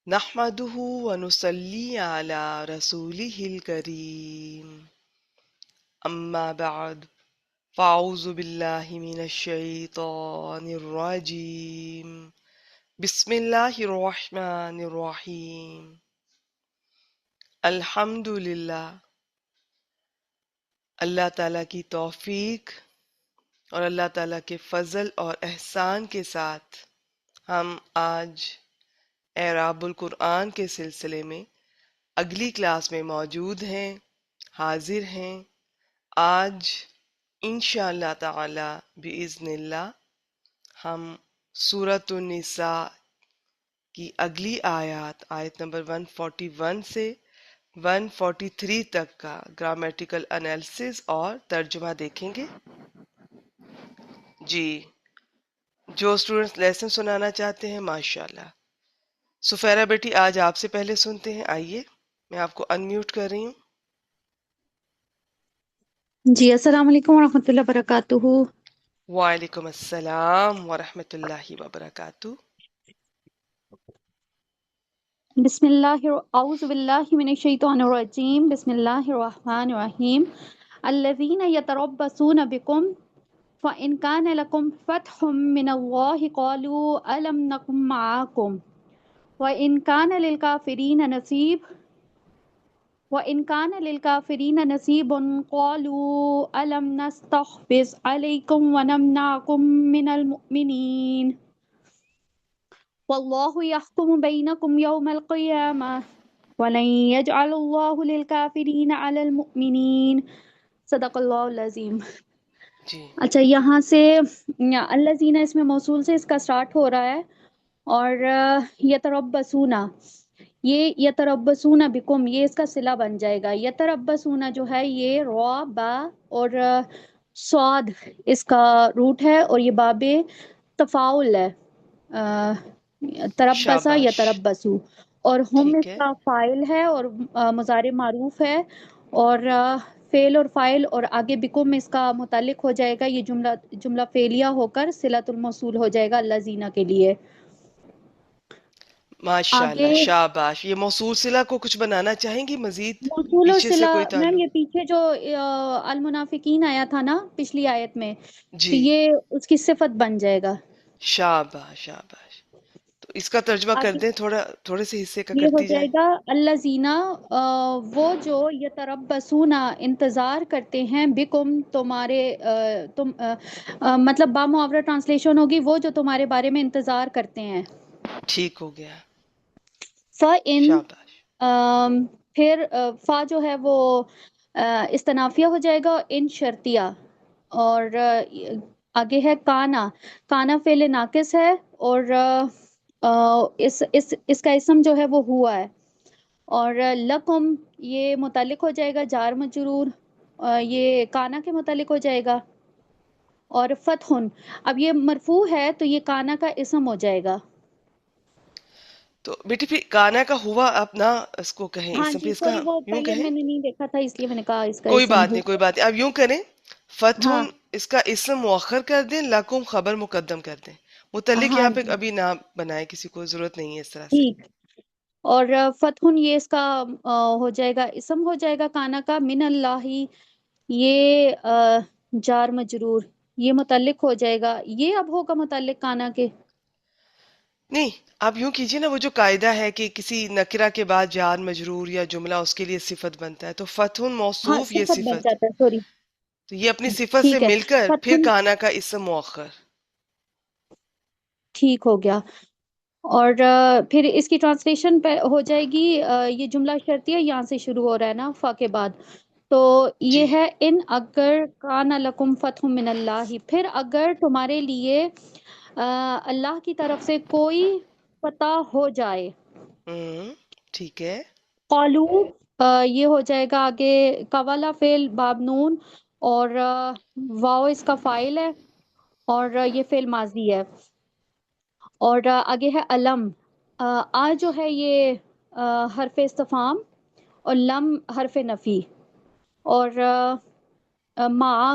نحمده ونصلي على رسوله الكريم أما بعد فأعوذ بالله من الشيطان الرجيم بسم الله الرحمن الرحيم الحمد للہ اللہ تعالیٰ کی توفیق اور اللہ تعالیٰ کے فضل اور احسان کے ساتھ ہم آج اعراب القرآن کے سلسلے میں اگلی کلاس میں موجود ہیں، حاضر ہیں۔ آج انشاءاللہ تعالی بإذن اللہ ہم سورۃ النساء کی اگلی آیت نمبر 141 سے 143 تک کا گرامیٹیکل انالیسس اور ترجمہ دیکھیں گے۔ جی، جو اسٹوڈنٹس لیسن سنانا چاہتے ہیں ماشاءاللہ۔ سفیرہ بیٹی آج آپ سے پہلے سنتے ہیں، آئیے میں آپ کو انمیوٹ کر رہی ہوں۔ جی السلام علیکم ورحمۃ اللہ وبرکاتہ۔ وعلیکم السلام ورحمۃ اللہ وبرکاتہ۔ بسم اللہ اعوذ باللہ من الشیطان الرجیم، بسم اللہ الرحمن الرحیم۔ الذین یتربصون بکم فإن کان لکم فتح من اللہ قالوا ألم نکن معکم وإن کان للکافرین نصیب وَإِنْ كَانَ لِلْكَافِرِينَ نَصِيبٌ قَالُوا أَلَمْ نَسْتَحْوِذْ عَلَيْكُمْ وَنَمْنَعْكُمْ مِنَ الْمُؤْمِنِينَ وَاللَّهُ يَحْكُمُ بَيْنَكُمْ يَوْمَ الْقِيَامَةِ وَلَنْ يَجْعَلَ اللَّهُ لِلْكَافِرِينَ عَلَى الْمُؤْمِنِينَ صدق اللہ العظیم۔ جی اچھا، یہاں سے الذین اس میں موصول سے اس کا سٹارٹ ہو رہا ہے، اور یتربصون، یہ یتربصون بکم یہ اس کا صلہ بن جائے گا۔ یتربصون جو ہے یہ را با اور صاد اس کا روٹ ہے، اور یہ باب تفاعل ہے، تربسا یا شاباش، تربسو، اور ہم ٹھیک اس ہے۔ کا فاعل ہے، اور مضارع معروف ہے، اور فعل اور فاعل، اور آگے بکم اس کا متعلق ہو جائے گا۔ یہ جملہ فعلیہ ہو کر صلۃ الموصول ہو جائے گا الذین کے لیے۔ ماشاءاللہ، آگے شاباش۔ یہ موصول صلہ کو کچھ بنانا چاہیں گی مزید؟ موصول اور پیچھے سے صلہ، کوئی میم تعلق؟ یہ پیچھے جو المنافقین آیا تھا نا پچھلی آیت میں، تو جی، یہ اس کی صفت بن جائے گا۔ شاباش شاباش۔ تو اس کا ترجمہ کر آگے دیں، تھوڑے سے حصے کا یہ ہو کرتی جائے جائیں۔ گا الذین، وہ جو یتربصون انتظار کرتے ہیں، بکم تمہارے، مطلب با محاورہ ٹرانسلیشن ہوگی وہ جو تمہارے بارے میں انتظار کرتے ہیں۔ ٹھیک ہو گیا، فَإِن، شاباش۔ پھر فا جو ہے وہ استنافیہ ہو جائے گا، ان شرطیہ، اور آگے ہے کانا، کانا فعل ناقص ہے، اور اس کا اسم جو ہے وہ ہوا ہے، اور لکم یہ متعلق ہو جائے گا جار مجرور، یہ کانا کے متعلق ہو جائے گا، اور فتح، اب یہ مرفوع ہے تو یہ کانا کا اسم ہو جائے گا۔ تو بیٹی پھر کانا کا ہوا آپ نہ اس کو کہیں، ہاں اسم پہ جی اس کا سوری، وہ یوں پہلے کہیں۔ میں نے نہیں دیکھا تھا اس لیے میں نے کہا اس کا کوئی اسم بات نہیں، کوئی ہوا۔ بات نہیں، اب یوں کریں، ہاں فتح اس کا اسم مؤخر کر دیں، لکم خبر مقدم کر دیں۔ متعلق ہاں یہاں پہ جی ابھی نہ بنائے، کسی کو ضرورت نہیں ہے اس طرح سے۔ ٹھیک، اور فتح یہ اس کا ہو جائے گا، اسم ہو جائے گا کانا کا، من اللہ یہ جار مجرور، یہ متعلق ہو جائے گا، یہ اب ہوگا متعلق کانا کے۔ نہیں، آپ یوں کیجئے نا، وہ جو قاعدہ ہے کہ کسی نکرہ کے بعد جار مجرور یا جملہ اس کے لیے صفت بنتا ہے، تو فتح ہاں موصوف یہ صفت بن صفت، جاتا ہے، سوری، تو یہ اپنی صفت سے ٹھیک ہے، مل کر پھر فتح کانا کا اسم مؤخر۔ ٹھیک ہو گیا، اور پھر اس کی ٹرانسلیشن پہ ہو جائے گی، یہ جملہ شرطیہ یہاں سے شروع ہو رہا ہے نا فا کے بعد، تو جی، یہ ہے ان اگر کان لکم فتح من اللہ، پھر اگر تمہارے لیے اللہ کی طرف سے کوئی فتح ہو جائے، ٹھیک ہے۔ قالو یہ ہو جائے گا آگے قوالا فعل باب نون، اور واو اس کا فاعل ہے، اور یہ فعل ماضی ہے، اور آگے ہے علم، جو ہے یہ حرف استفہام، اور لم حرف نفی، اور مع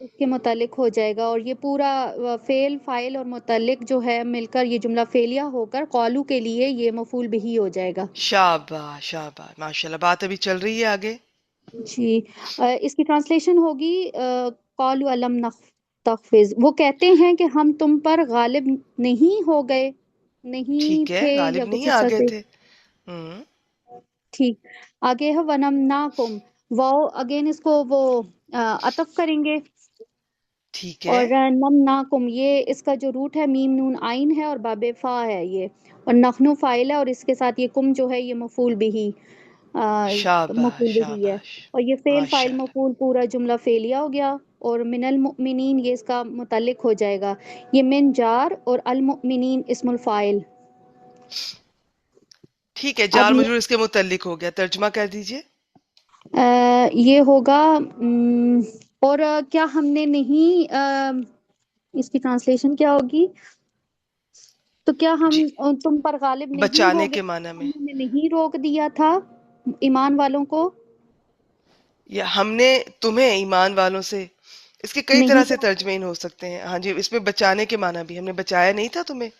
اس کے متعلق ہو جائے گا، اور یہ پورا فعل فاعل اور متعلق جو ہے مل کر یہ جملہ فعلیہ ہو کر قالو کے لیے یہ مفعول بہی ہو جائے گا۔ شاباش شاباش، ماشاء اللہ، بات ابھی چل رہی ہے آگے۔ جی اس کی ٹرانسلیشن ہوگی قالوا الم نستحفظ، وہ کہتے ہیں کہ ہم تم پر غالب نہیں ہو گئے، ٹھیک نہیں ہے، تھے یا غالب کچھ نہیں اس طرح آگے سے۔ تھے۔ ہوں، ٹھیک، آگے ہے ونمناکم، واو اگین اس کو وہ عطف کریں گے، ٹھیک ہے، اور نمناکم یہ اس کا جو روٹ ہے میم نون آئین ہے اور باب فا ہے یہ، اور نخنو فائل ہے، اور اس کے ساتھ یہ کم جو ہے یہ مفعول بہی شاباش مفعول بہی ہے، شاباش، اور یہ فعل فاعل ماشاء اللہ۔ مفعول پورا جملہ فعلیہ ہو گیا، اور من المؤمنین یہ اس کا متعلق ہو جائے گا، یہ من جار اور المؤمنین اسم الفاعل۔ ٹھیک ہے، اب جار مجرور اس کے متعلق ہو گیا، ترجمہ کر دیجئے۔ یہ ہوگا اور کیا ہم نے نہیں اس کی ٹرانسلیشن کیا ہوگی؟ تو کیا ہم جی، تم پر غالب نہیں ہو بچانے گئے، کے معنی میں، ہم نے نہیں روک دیا تھا ایمان والوں کو، یا ہم نے تمہیں ایمان والوں سے، اس کے کئی طرح نہیں سے ترجمین ہو سکتے ہیں۔ ہاں جی، اس میں بچانے کے معنی بھی، ہم نے بچایا نہیں تھا تمہیں۔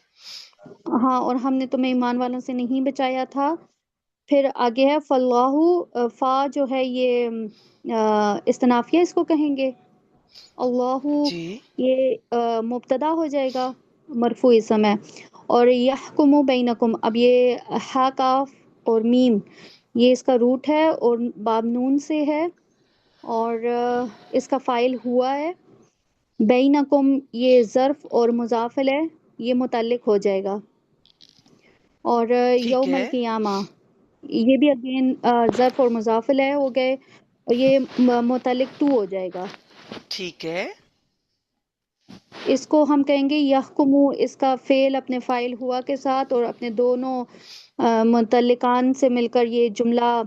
ہاں، اور ہم نے تمہیں ایمان والوں سے نہیں بچایا تھا۔ پھر آگے ہے فاللہ، فا جو ہے یہ استنافیہ اس کو کہیں گے، اللہ جی، یہ مبتدا ہو جائے گا، مرفوع اسم ہے، اور یحکم بینکم، اب یہ ہا کاف اور میم یہ اس کا روٹ ہے اور باب نون سے ہے، اور اس کا فائل ہوا ہے، بینکم یہ ظرف اور مضافل ہے، یہ متعلق ہو جائے گا، اور ٹھیک یوم ہے، القیامہ یہ بھی اگین ظرف اور مضافل ہے ہو گئے، اور یہ متعلق ٹو ہو جائے گا۔ ٹھیک ہے، اس کو ہم کہیں گے یحکمو، اس کا فعل اپنے فاعل ہوا کے ساتھ اور اپنے دونوں متعلقان سے مل کر یہ جملہ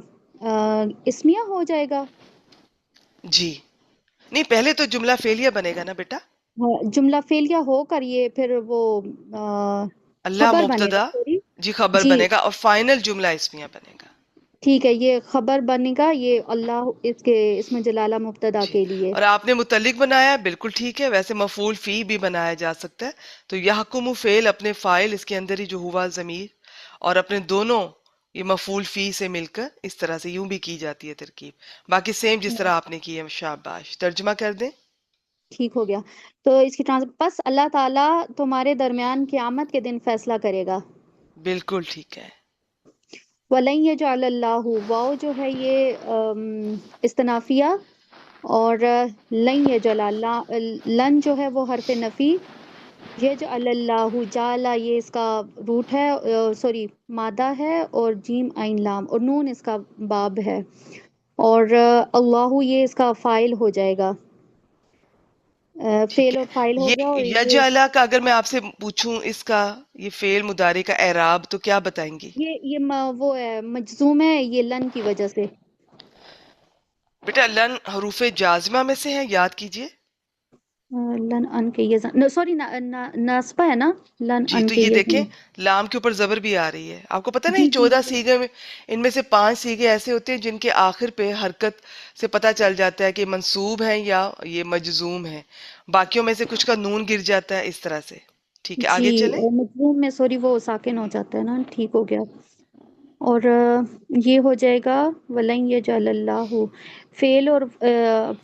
اسمیہ ہو جائے گا۔ جی، نہیں پہلے تو جملہ فعلیہ بنے گا نا بیٹا۔ جملہ فعلیہ ہو کر یہ پھر وہ اللہ خبر بنے گا، مبتدا، سوری جی خبر جی بنے گا، اور فائنل جملہ اسمیہ بنے گا۔ ٹھیک ہے، یہ خبر بنے گا، یہ اللہ اس کے اسم جلالہ مبتدا جی، کے لیے۔ اور آپ نے متعلق بنایا، بالکل ٹھیک ہے، ویسے مفعول فی بھی بنایا جا سکتا ہے۔ تو یحکم فعل اپنے فائل اس کے اندر ہی جو ہوا ضمیر، اور اپنے دونوں یہ مفعول فی سے مل کر اس طرح سے یوں بھی کی جاتی ہے ترکیب، باقی سیم جس طرح آپ نے کی ہے۔ شاباش، ترجمہ کر دیں۔ ٹھیک ہو گیا، تو اس کی پس اللہ تعالیٰ تمہارے درمیان قیامت کے دن فیصلہ کرے گا۔ بالکل ٹھیک ہے، وَلَن يَجْعَلَ اللَّهُ، واو جو ہے یہ استنافیہ، اور لن یجعل اللہ، لن جو ہے وہ حرف نفی، یجعل اللہ، جعل یہ اس کا روٹ ہے، سوری مادہ ہے، اور جیم عین لام اور نون اس کا باب ہے، اور اللہ یہ اس کا فائل ہو جائے گا، ٹھیک فعل ہے۔ اور فائل ہو گیا، اور یہ یہ یجعل کا اگر میں آپ سے پوچھوں اس کا یہ فعل مضارع کا اعراب تو کیا بتائیں گی؟ وہ ہے مجزوم ہے یہ لن کی وجہ سے۔ بیٹا لن حروف جازمہ میں سے ہے، یاد کیجئے۔ لن ان کے یہ سوری ناسبہ ہے نا، لن جی، ان تو کے یہ یہ، دیکھیں لام کے اوپر زبر بھی آ رہی ہے، آپ کو پتہ نہیں جی جی 14 سیغے میں ان میں سے 5 سیغے ایسے ہوتے ہیں جن کے آخر پہ حرکت سے پتہ چل جاتا ہے کہ منصوب ہیں یا یہ مجزوم ہیں، باقیوں میں سے کچھ کا نون گر جاتا ہے، اس طرح سے۔ ٹھیک ہے، جی آگے چلیں۔ مجزوم میں سوری وہ ساکن ہو جاتا ہے نا، ٹھیک ہو گیا، اور یہ ہو جائے گا وَلَن يَجْعَلَ اللَّهُ، فعل اور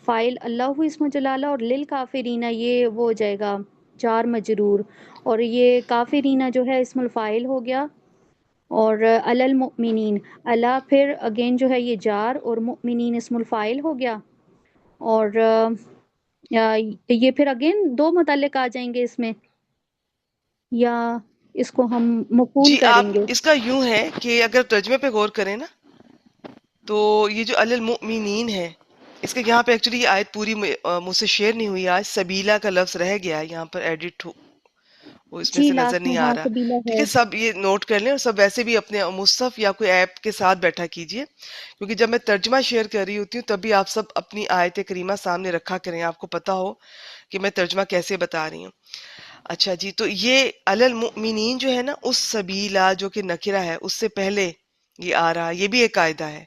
فائل اللہ اسم جلالہ، اور للکافرین یہ وہ ہو جائے گا جار مجرور، اور یہ کافرین جو ہے اسم الفائل ہو گیا، اور علی المؤمنین، اللہ پھر اگین جو ہے یہ جار اور مؤمنین اسم الفائل ہو گیا، اور یہ پھر اگین دو متعلق آ جائیں گے اس میں، یا اس کو ہم مفعول جی، آپ کریں گے؟ اس کا یوں ہے کہ اگر ترجمے پہ غور کریں نا تو یہ جو علی المؤمنین ہے، اس کے یہاں پہ ایکچولی یہ آیت پوری مجھ سے شیئر نہیں ہوئی آج، سبیلا کا لفظ رہ گیا ہے یہاں پر ایڈٹ، وہ اس میں جی سے نظر لاسٹ میں نہیں آ ہاں رہا۔ سبیلہ ٹھیک ہے۔ ہے، سب یہ نوٹ کر لیں، اور سب ویسے بھی اپنے مصحف یا کوئی ایپ کے ساتھ بیٹھا کیجئے، کیونکہ جب میں ترجمہ شیئر کر رہی ہوتی ہوں تب بھی آپ سب اپنی آیت کریمہ سامنے رکھا کریں، آپ کو پتا ہو کہ میں ترجمہ کیسے بتا رہی ہوں۔ اچھا جی، تو یہ علی المؤمنین جو ہے نا، اس سبیلا جو کہ نکرہ ہے اس سے پہلے یہ آ رہا، یہ بھی ایک قاعدہ ہے،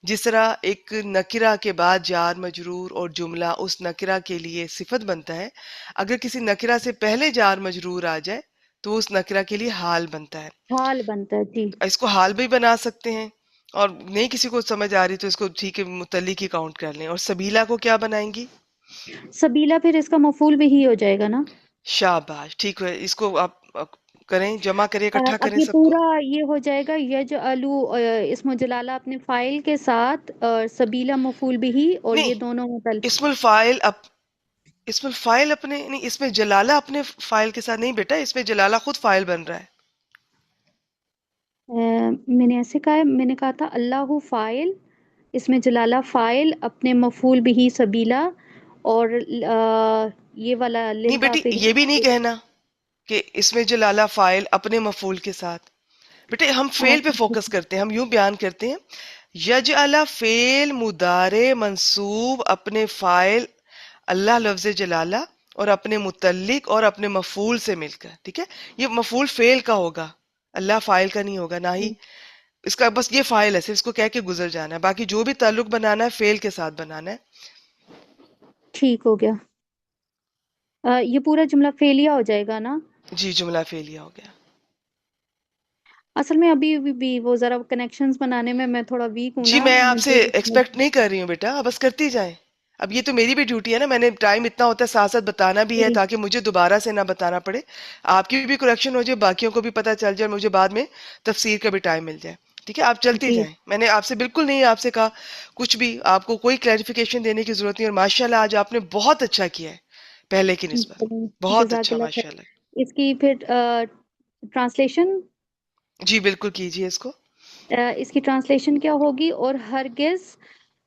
جس طرح ایک نکرہ کے بعد جار مجرور اور جملہ اس نکرہ کے لیے صفت بنتا ہے، اگر کسی نکرہ سے پہلے جار مجرور آ جائے تو اس نکرہ کے لیے حال بنتا ہے۔ حال بنتا ہے جی۔ اس کو حال بھی بنا سکتے ہیں، اور نہیں کسی کو سمجھ آ رہی تو اس کو ٹھیک ہے متعلق ہی کاؤنٹ کر لیں۔ اور سبیلا کو کیا بنائیں گی؟ سبیلا پھر اس کا مفعول بھی ہی ہو جائے گا نا؟ شاباش، ٹھیک ہے، اس کو آپ کریں، جمع کریں، اکٹھا اب کریں یہ سب کو۔ پورا یہ ہو جائے گا یجعلو اسم جلالہ اپنے فائل کے ساتھ، اور سبیلا مفعول بھی، اور نہیں، یہ دونوں اسم الفاعل اسم الفاعل اپنے نہیں، اس میں جلالہ اپنے فائل کے ساتھ نہیں بیٹا، اس میں جلالہ خود فائل بن رہا ہے۔ میں نے ایسے کہا ہے، میں نے کہا تھا اللہ فائل، اس میں جلالہ فائل اپنے مفعول بھی سبیلا، اور یہ والا نہیں بیٹی، یہ بھی نہیں للکافرین۔ کہنا کہ اس میں جلالہ فائل اپنے مفعول کے ساتھ، بیٹے ہم فعل پہ فوکس کرتے ہیں، ہم یوں بیان کرتے ہیں یجعل فعل مضارع منصوب اپنے فائل اللہ لفظ جلالہ اور اپنے متعلق اور اپنے مفعول سے مل کر، ٹھیک ہے، یہ مفعول فعل کا ہوگا، اللہ فائل کا نہیں ہوگا، نہ ہی اس کا، بس یہ فائل ہے، صرف اس کو کہہ کے گزر جانا ہے، باقی جو بھی تعلق بنانا ہے فعل کے ساتھ بنانا ہے۔ ٹھیک ہو گیا، یہ پورا جملہ فعلیہ ہو جائے گا نا؟ جی، جملہ فعلیہ ہو گیا۔ اصل میں ابھی بھی وہ ذرا کنیکشنز بنانے میں میں تھوڑا ویک ہوں جی، نا، میں آپ سے مجھے ایکسپیکٹ نہیں کر رہی ہوں بیٹا، بس کرتی جائیں، اب یہ تو میری بھی ڈیوٹی ہے نا، میں نے ٹائم اتنا ہوتا ہے ساتھ ساتھ بتانا بھی ہے تاکہ مجھے دوبارہ سے نہ بتانا پڑے، آپ کی بھی کریکشن ہو جائے، باقیوں کو بھی پتہ چل جائے، مجھے بعد میں تفسیر کا بھی ٹائم مل جائے، ٹھیک ہے، آپ چلتی جی جائیں، میں نے آپ سے بالکل نہیں آپ سے کہا کچھ بھی، آپ کو کوئی کلیریفیکیشن دینے کی ضرورت نہیں، اور ماشاءاللہ آج آپ نے بہت اچھا کیا ہے پہلے کی نسبت، بہت جزاک اچھا اللہ خیر۔ ماشاءاللہ۔ اس کی پھر ٹرانسلیشن، جی بالکل کیجیے اس کو۔ اس کی ٹرانسلیشن کیا ہوگی؟ اور ہرگز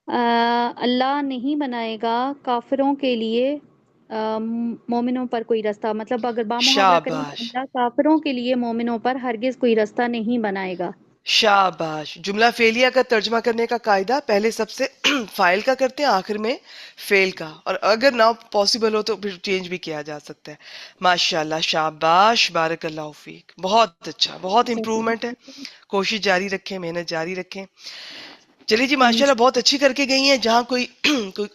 اللہ نہیں بنائے گا کافروں کے لیے مومنوں پر کوئی رستہ، مطلب اگر بامحاورہ کریں تو شاباش، اللہ کافروں کے لیے مومنوں پر ہرگز کوئی رستہ نہیں بنائے گا۔ شاباش، جملہ فعلیہ کا ترجمہ کرنے کا قاعدہ پہلے سب سے فائل کا کرتے ہیں، آخر میں فعل کا، اور اگر نہ پاسبل ہو تو پھر چینج بھی کیا جا سکتا ہے۔ ماشاءاللہ، شاباش، بارک اللہ فیک، بہت اچھا، بہت امپرومنٹ ہے، کوشش جاری رکھیں، محنت جاری رکھیں۔ چلیے جی، ماشاءاللہ بہت اچھی کر کے گئی ہیں، جہاں کوئی کوئی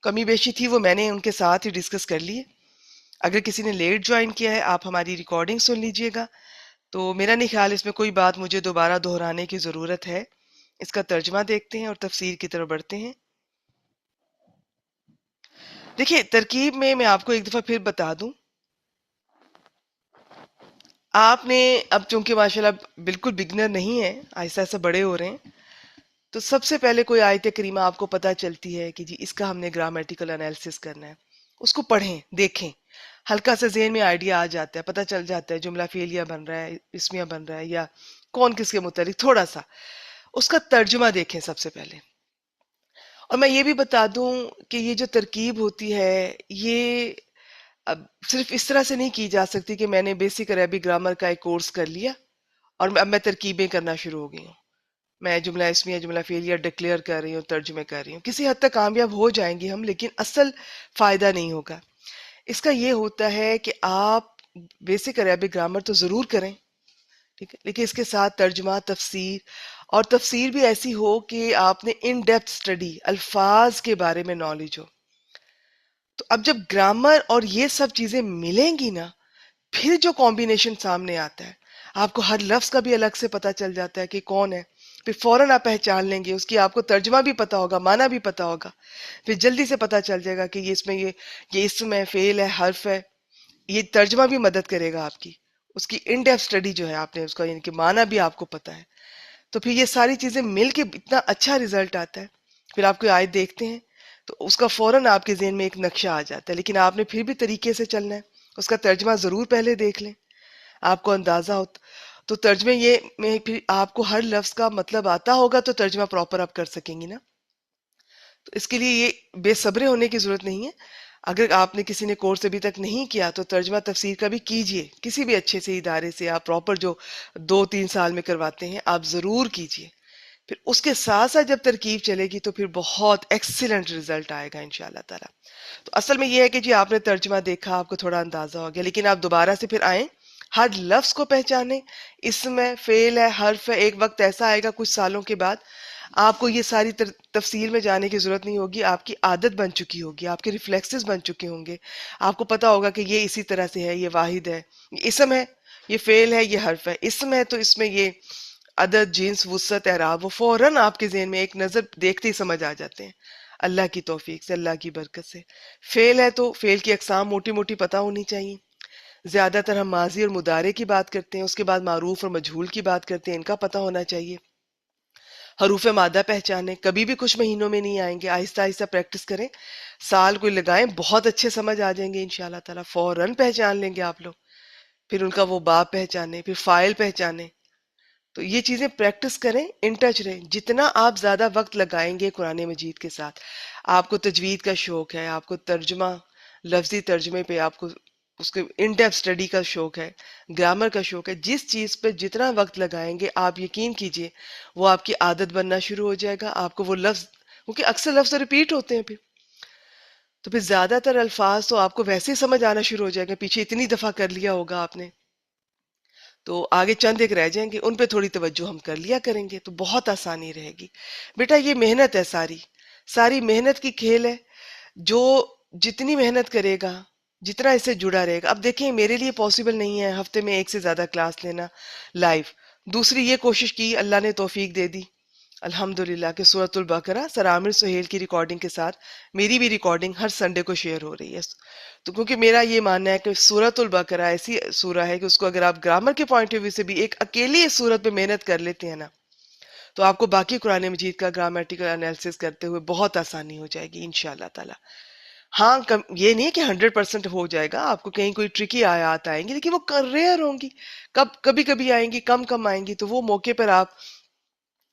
کمی بیشی تھی وہ میں نے ان کے ساتھ ہی ڈسکس کر لی ہے۔ اگر کسی نے لیٹ جوائن کیا ہے، آپ ہماری ریکارڈنگ سن لیجئے گا، تو میرا نہیں خیال اس میں کوئی بات مجھے دوبارہ دہرانے کی ضرورت ہے۔ اس کا ترجمہ دیکھتے ہیں اور تفسیر کی طرف بڑھتے ہیں۔ دیکھیے ترکیب میں آپ کو ایک دفعہ پھر بتا دوں، آپ نے اب چونکہ ماشاءاللہ بالکل بگنر نہیں ہے، آہستہ آہستہ بڑے ہو رہے ہیں، تو سب سے پہلے کوئی آیت کریمہ آپ کو پتہ چلتی ہے کہ جی اس کا ہم نے گرامیٹیکل انالیسس کرنا ہے، اس کو پڑھیں، دیکھیں، ہلکا سا ذہن میں آئیڈیا آ جاتا ہے، پتہ چل جاتا ہے جملہ فعلیہ بن رہا ہے، اسمیہ بن رہا ہے، یا کون کس کے متعلق، تھوڑا سا اس کا ترجمہ دیکھیں سب سے پہلے۔ اور میں یہ بھی بتا دوں کہ یہ جو ترکیب ہوتی ہے یہ اب صرف اس طرح سے نہیں کی جا سکتی کہ میں نے بیسک عربی گرامر کا ایک کورس کر لیا اور اب میں ترکیبیں کرنا شروع ہو گئی ہوں، میں جملہ اسمیہ جملہ فعلیہ ڈکلیئر کر رہی ہوں، ترجمے کر رہی ہوں، کسی حد تک کامیاب ہو جائیں گی ہم، لیکن اصل فائدہ نہیں ہوگا۔ اس کا یہ ہوتا ہے کہ آپ بیسک عربی گرامر تو ضرور کریں، ٹھیک ہے، لیکن اس کے ساتھ ترجمہ، تفسیر، اور تفسیر بھی ایسی ہو کہ آپ نے ان ڈیپتھ اسٹڈی، الفاظ کے بارے میں نالج ہو۔ تو اب جب گرامر اور یہ سب چیزیں ملیں گی نا، پھر جو کمبینیشن سامنے آتا ہے، آپ کو ہر لفظ کا بھی الگ سے پتا چل جاتا ہے کہ کون ہے، پھر فوراً آپ پہچان لیں گے، اس کی آپ کو ترجمہ بھی پتا ہوگا، معنی بھی پتا ہوگا، پھر جلدی سے پتا چل جائے گا کہ یہ اس میں یہ اسم ہے، فعل ہے، حرف ہے، یہ ترجمہ بھی مدد کرے گا آپ کی، اس کی ان ڈیپتھ اسٹڈی جو ہے آپ نے اس کا، یعنی کہ معنی بھی آپ کو پتا ہے، تو پھر یہ ساری چیزیں مل کے اتنا اچھا ریزلٹ آتا ہے۔ پھر آپ کوئی آیت دیکھتے ہیں تو اس کا فوراً آپ کے ذہن میں ایک نقشہ آ جاتا ہے، لیکن آپ نے پھر بھی طریقے سے چلنا ہے، اس کا ترجمہ ضرور پہلے دیکھ لیں، آپ کو اندازہ ہو تو ترجمے یہ میں پھر آپ کو ہر لفظ کا مطلب آتا ہوگا تو ترجمہ پراپر آپ کر سکیں گی نا۔ تو اس کے لیے یہ بے صبرے ہونے کی ضرورت نہیں ہے، اگر آپ نے کسی نے کورس ابھی تک نہیں کیا تو ترجمہ تفسیر کا بھی کیجئے، کسی بھی اچھے سے ادارے سے آپ پراپر جو 2-3 سال میں کرواتے ہیں آپ ضرور کیجئے، پھر اس کے ساتھ ساتھ جب ترکیب چلے گی تو پھر بہت ایکسیلنٹ رزلٹ آئے گا انشاءاللہ تعالی۔ تو اصل میں یہ ہے کہ جی آپ نے ترجمہ دیکھا، آپ کو تھوڑا اندازہ ہو گیا، لیکن آپ دوبارہ سے پھر آئیں، ہر لفظ کو پہچانیں، اسم ہے، فعل ہے، حرف ہے، ایک وقت ایسا آئے گا کچھ سالوں کے بعد آپ کو یہ ساری تفصیل میں جانے کی ضرورت نہیں ہوگی، آپ کی عادت بن چکی ہوگی، آپ کے ریفلیکسز بن چکے ہوں گے، آپ کو پتا ہوگا کہ یہ اسی طرح سے ہے، یہ واحد ہے، یہ اسم ہے، یہ فعل ہے، یہ حرف ہے، اسم ہے تو اس میں یہ عدد، جنس، وسعت، اعراب، وہ فوراً آپ کے ذہن میں ایک نظر دیکھتے ہی سمجھ آ جاتے ہیں، اللہ کی توفیق سے، اللہ کی برکت سے۔ فعل ہے تو فعل کی اقسام موٹی موٹی پتہ ہونی چاہیے۔ زیادہ تر ہم ماضی اور مضارع کی بات کرتے ہیں، اس کے بعد معروف اور مجہول کی بات کرتے ہیں، ان کا پتہ ہونا چاہیے۔ حروف مادہ پہچانے کبھی بھی کچھ مہینوں میں نہیں آئیں گے، آہستہ آہستہ پریکٹس کریں، سال کوئی لگائیں، بہت اچھے سمجھ آ جائیں گے انشاءاللہ تعالیٰ، فوراً پہچان لیں گے آپ لوگ۔ پھر ان کا وہ باب پہچانے، پھر فائل پہچانے، تو یہ چیزیں پریکٹس کریں، ان ٹچ رہیں۔ جتنا آپ زیادہ وقت لگائیں گے قرآن مجید کے ساتھ، آپ کو تجوید کا شوق ہے، آپ کو ترجمہ، لفظی ترجمے پہ آپ کو اس کے ان ڈیپتھ اسٹڈی کا شوق ہے، گرامر کا شوق ہے، جس چیز پہ جتنا وقت لگائیں گے آپ یقین کیجئے وہ آپ کی عادت بننا شروع ہو جائے گا، آپ کو وہ لفظ، کیونکہ اکثر لفظ ریپیٹ ہوتے ہیں پھر، تو پھر زیادہ تر الفاظ تو آپ کو ویسے ہی سمجھ آنا شروع ہو جائے گا، پیچھے اتنی دفعہ کر لیا ہوگا آپ نے، تو آگے چند ایک رہ جائیں گے، ان پہ تھوڑی توجہ ہم کر لیا کریں گے تو بہت آسانی رہے گی۔ بیٹا یہ محنت ہے، ساری ساری محنت کی کھیل ہے، جو جتنی محنت کرے گا، جتنا اس سے جڑا رہے گا۔ اب دیکھیں میرے لیے پاسبل نہیں ہے ہفتے میں ایک سے زیادہ کلاس لینا لائیو، دوسری یہ کوشش کی، اللہ نے توفیق دے دی الحمدللہ کہ سورۃ البقرہ سر عامر سہیل کی ریکارڈنگ کے ساتھ میری بھی ریکارڈنگ ہر سنڈے کو شیئر ہو رہی ہے، تو کیونکہ میرا یہ ماننا ہے کہ سورۃ البقرہ ایسی سورہ ہے کہ اس کو اگر آپ گرامر کے پوائنٹ آف ویو سے بھی ایک اکیلی اس سورت پہ محنت کر لیتے ہیں نا، تو آپ کو باقی قرآن مجید کا گرامیٹیکل انالیسس کرتے ہوئے بہت آسانی ہو جائے گی انشاءاللہ تعالی۔ ہاں یہ نہیں ہے کہ 100% ہو جائے گا، آپ کو کہیں کوئی ٹرکی آیات آئیں گی لیکن وہ ریئر ہوں گی، کبھی کبھی آئیں گی، کم آئیں گی، تو وہ موقع پر آپ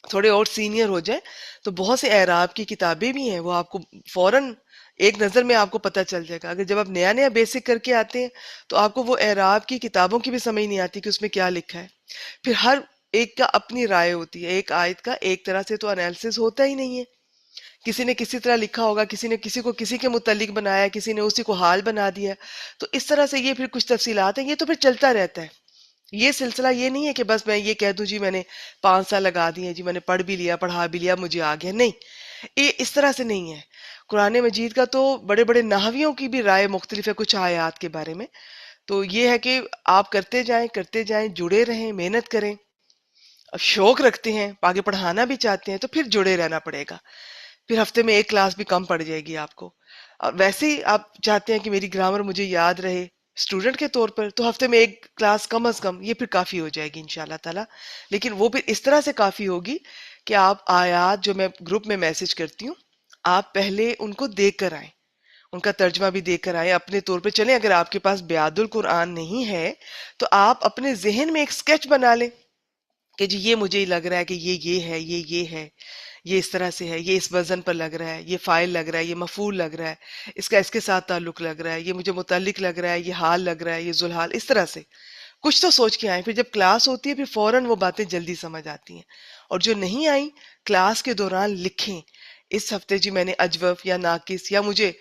تھوڑے اور سینئر ہو جائیں تو بہت سے اعراب کی کتابیں بھی ہیں، وہ آپ کو فوراً ایک نظر میں آپ کو پتہ چل جائے گا۔ اگر جب آپ نیا نیا بیسک کر کے آتے ہیں تو آپ کو وہ اعراب کی کتابوں کی بھی سمجھ نہیں آتی کہ اس میں کیا لکھا ہے، پھر ہر ایک کا اپنی رائے ہوتی ہے، ایک آیت کا ایک طرح سے تو انالیسس ہوتا ہی نہیں ہے، کسی نے کسی طرح لکھا ہوگا، کسی نے کسی کو کسی کے متعلق بنایا، کسی نے اسی کو حال بنا دیا، تو اس طرح سے یہ پھر کچھ تفصیلات ہیں، یہ تو پھر چلتا رہتا ہے۔ یہ سلسلہ یہ نہیں ہے کہ بس میں یہ کہہ دوں جی میں نے 5 سال لگا دیے، جی میں نے پڑھ بھی لیا، پڑھا بھی لیا، مجھے آ گیا، نہیں، یہ اس طرح سے نہیں ہے۔ قرآن مجید کا تو بڑے بڑے نحویوں کی بھی رائے مختلف ہے کچھ آیات کے بارے میں، تو یہ ہے کہ آپ کرتے جائیں، جڑے رہیں، محنت کریں، اب شوق رکھتے ہیں، آگے پڑھانا بھی چاہتے ہیں تو پھر جڑے رہنا پڑے گا، پھر ہفتے میں ایک کلاس بھی کم پڑ جائے گی آپ کو، اور ویسے ہی آپ چاہتے ہیں کہ میری گرامر مجھے یاد رہے اسٹوڈنٹ کے طور پر، تو ہفتے میں ایک کلاس کم از کم یہ پھر کافی ہو جائے گی انشاءاللہ تعالی، لیکن وہ پھر اس طرح سے کافی ہوگی کہ آپ آیات جو میں گروپ میں میسج کرتی ہوں، آپ پہلے ان کو دیکھ کر آئیں، ان کا ترجمہ بھی دیکھ کر آئیں، اپنے طور پہ چلیں، اگر آپ کے پاس بیاد القرآن نہیں ہے تو آپ اپنے ذہن میں ایک سکیچ بنا لیں کہ جی یہ مجھے لگ رہا ہے کہ یہ ہے، یہ ہے، یہ اس طرح سے ہے، یہ اس وزن پر لگ رہا ہے، یہ فاعل لگ رہا ہے، یہ مفعول لگ رہا ہے، اس کا اس کے ساتھ تعلق لگ رہا ہے، یہ مجھے متعلق لگ رہا ہے، یہ حال لگ رہا ہے، یہ ذوالحال، اس طرح سے کچھ تو سوچ کے آئیں، پھر جب کلاس ہوتی ہے پھر فوراً وہ باتیں جلدی سمجھ آتی ہیں، اور جو نہیں آئیں کلاس کے دوران لکھیں، اس ہفتے جی میں نے اجوف یا ناقص یا مجھے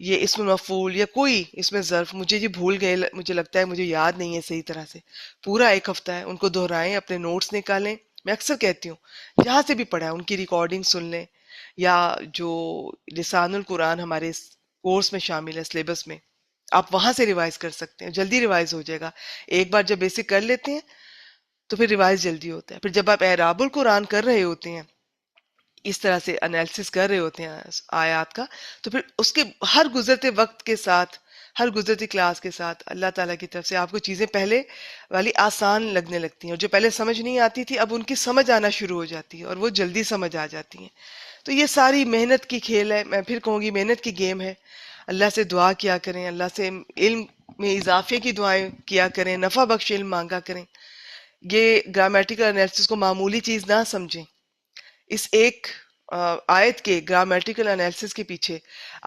یہ اسم مفعول یا کوئی اس میں ظرف مجھے جی بھول گئے، مجھے لگتا ہے مجھے یاد نہیں ہے صحیح طرح سے، پورا ایک ہفتہ ہے ان کو دہرائیں، اپنے نوٹس نکالیں، میں اکثر کہتی ہوں جہاں سے بھی پڑھا ہے ان کی ریکارڈنگ سن لیں، یا جو لسان القرآن ہمارے اس کورس میں شامل ہے سلیبس میں، آپ وہاں سے ریوائز کر سکتے ہیں، جلدی ریوائز ہو جائے گا، ایک بار جب بیسک کر لیتے ہیں تو پھر ریوائز جلدی ہوتا ہے، پھر جب آپ اعراب القرآن کر رہے ہوتے ہیں، اس طرح سے انالیسس کر رہے ہوتے ہیں آیات کا، تو پھر اس کے ہر گزرتے وقت کے ساتھ، ہر گزرتی کلاس کے ساتھ اللہ تعالیٰ کی طرف سے آپ کو چیزیں پہلے والی آسان لگنے لگتی ہیں، اور جو پہلے سمجھ نہیں آتی تھی اب ان کی سمجھ آنا شروع ہو جاتی ہے، اور وہ جلدی سمجھ آ جاتی ہیں۔ تو یہ ساری محنت کی کھیل ہے، میں پھر کہوں گی محنت کی گیم ہے، اللہ سے دعا کیا کریں، اللہ سے علم میں اضافے کی دعائیں کیا کریں، نفع بخش علم مانگا کریں، یہ گرامیٹیکل انالیسس کو معمولی چیز نہ سمجھیں، اس ایک آیت کے گرامیٹیکل انالیسس کے پیچھے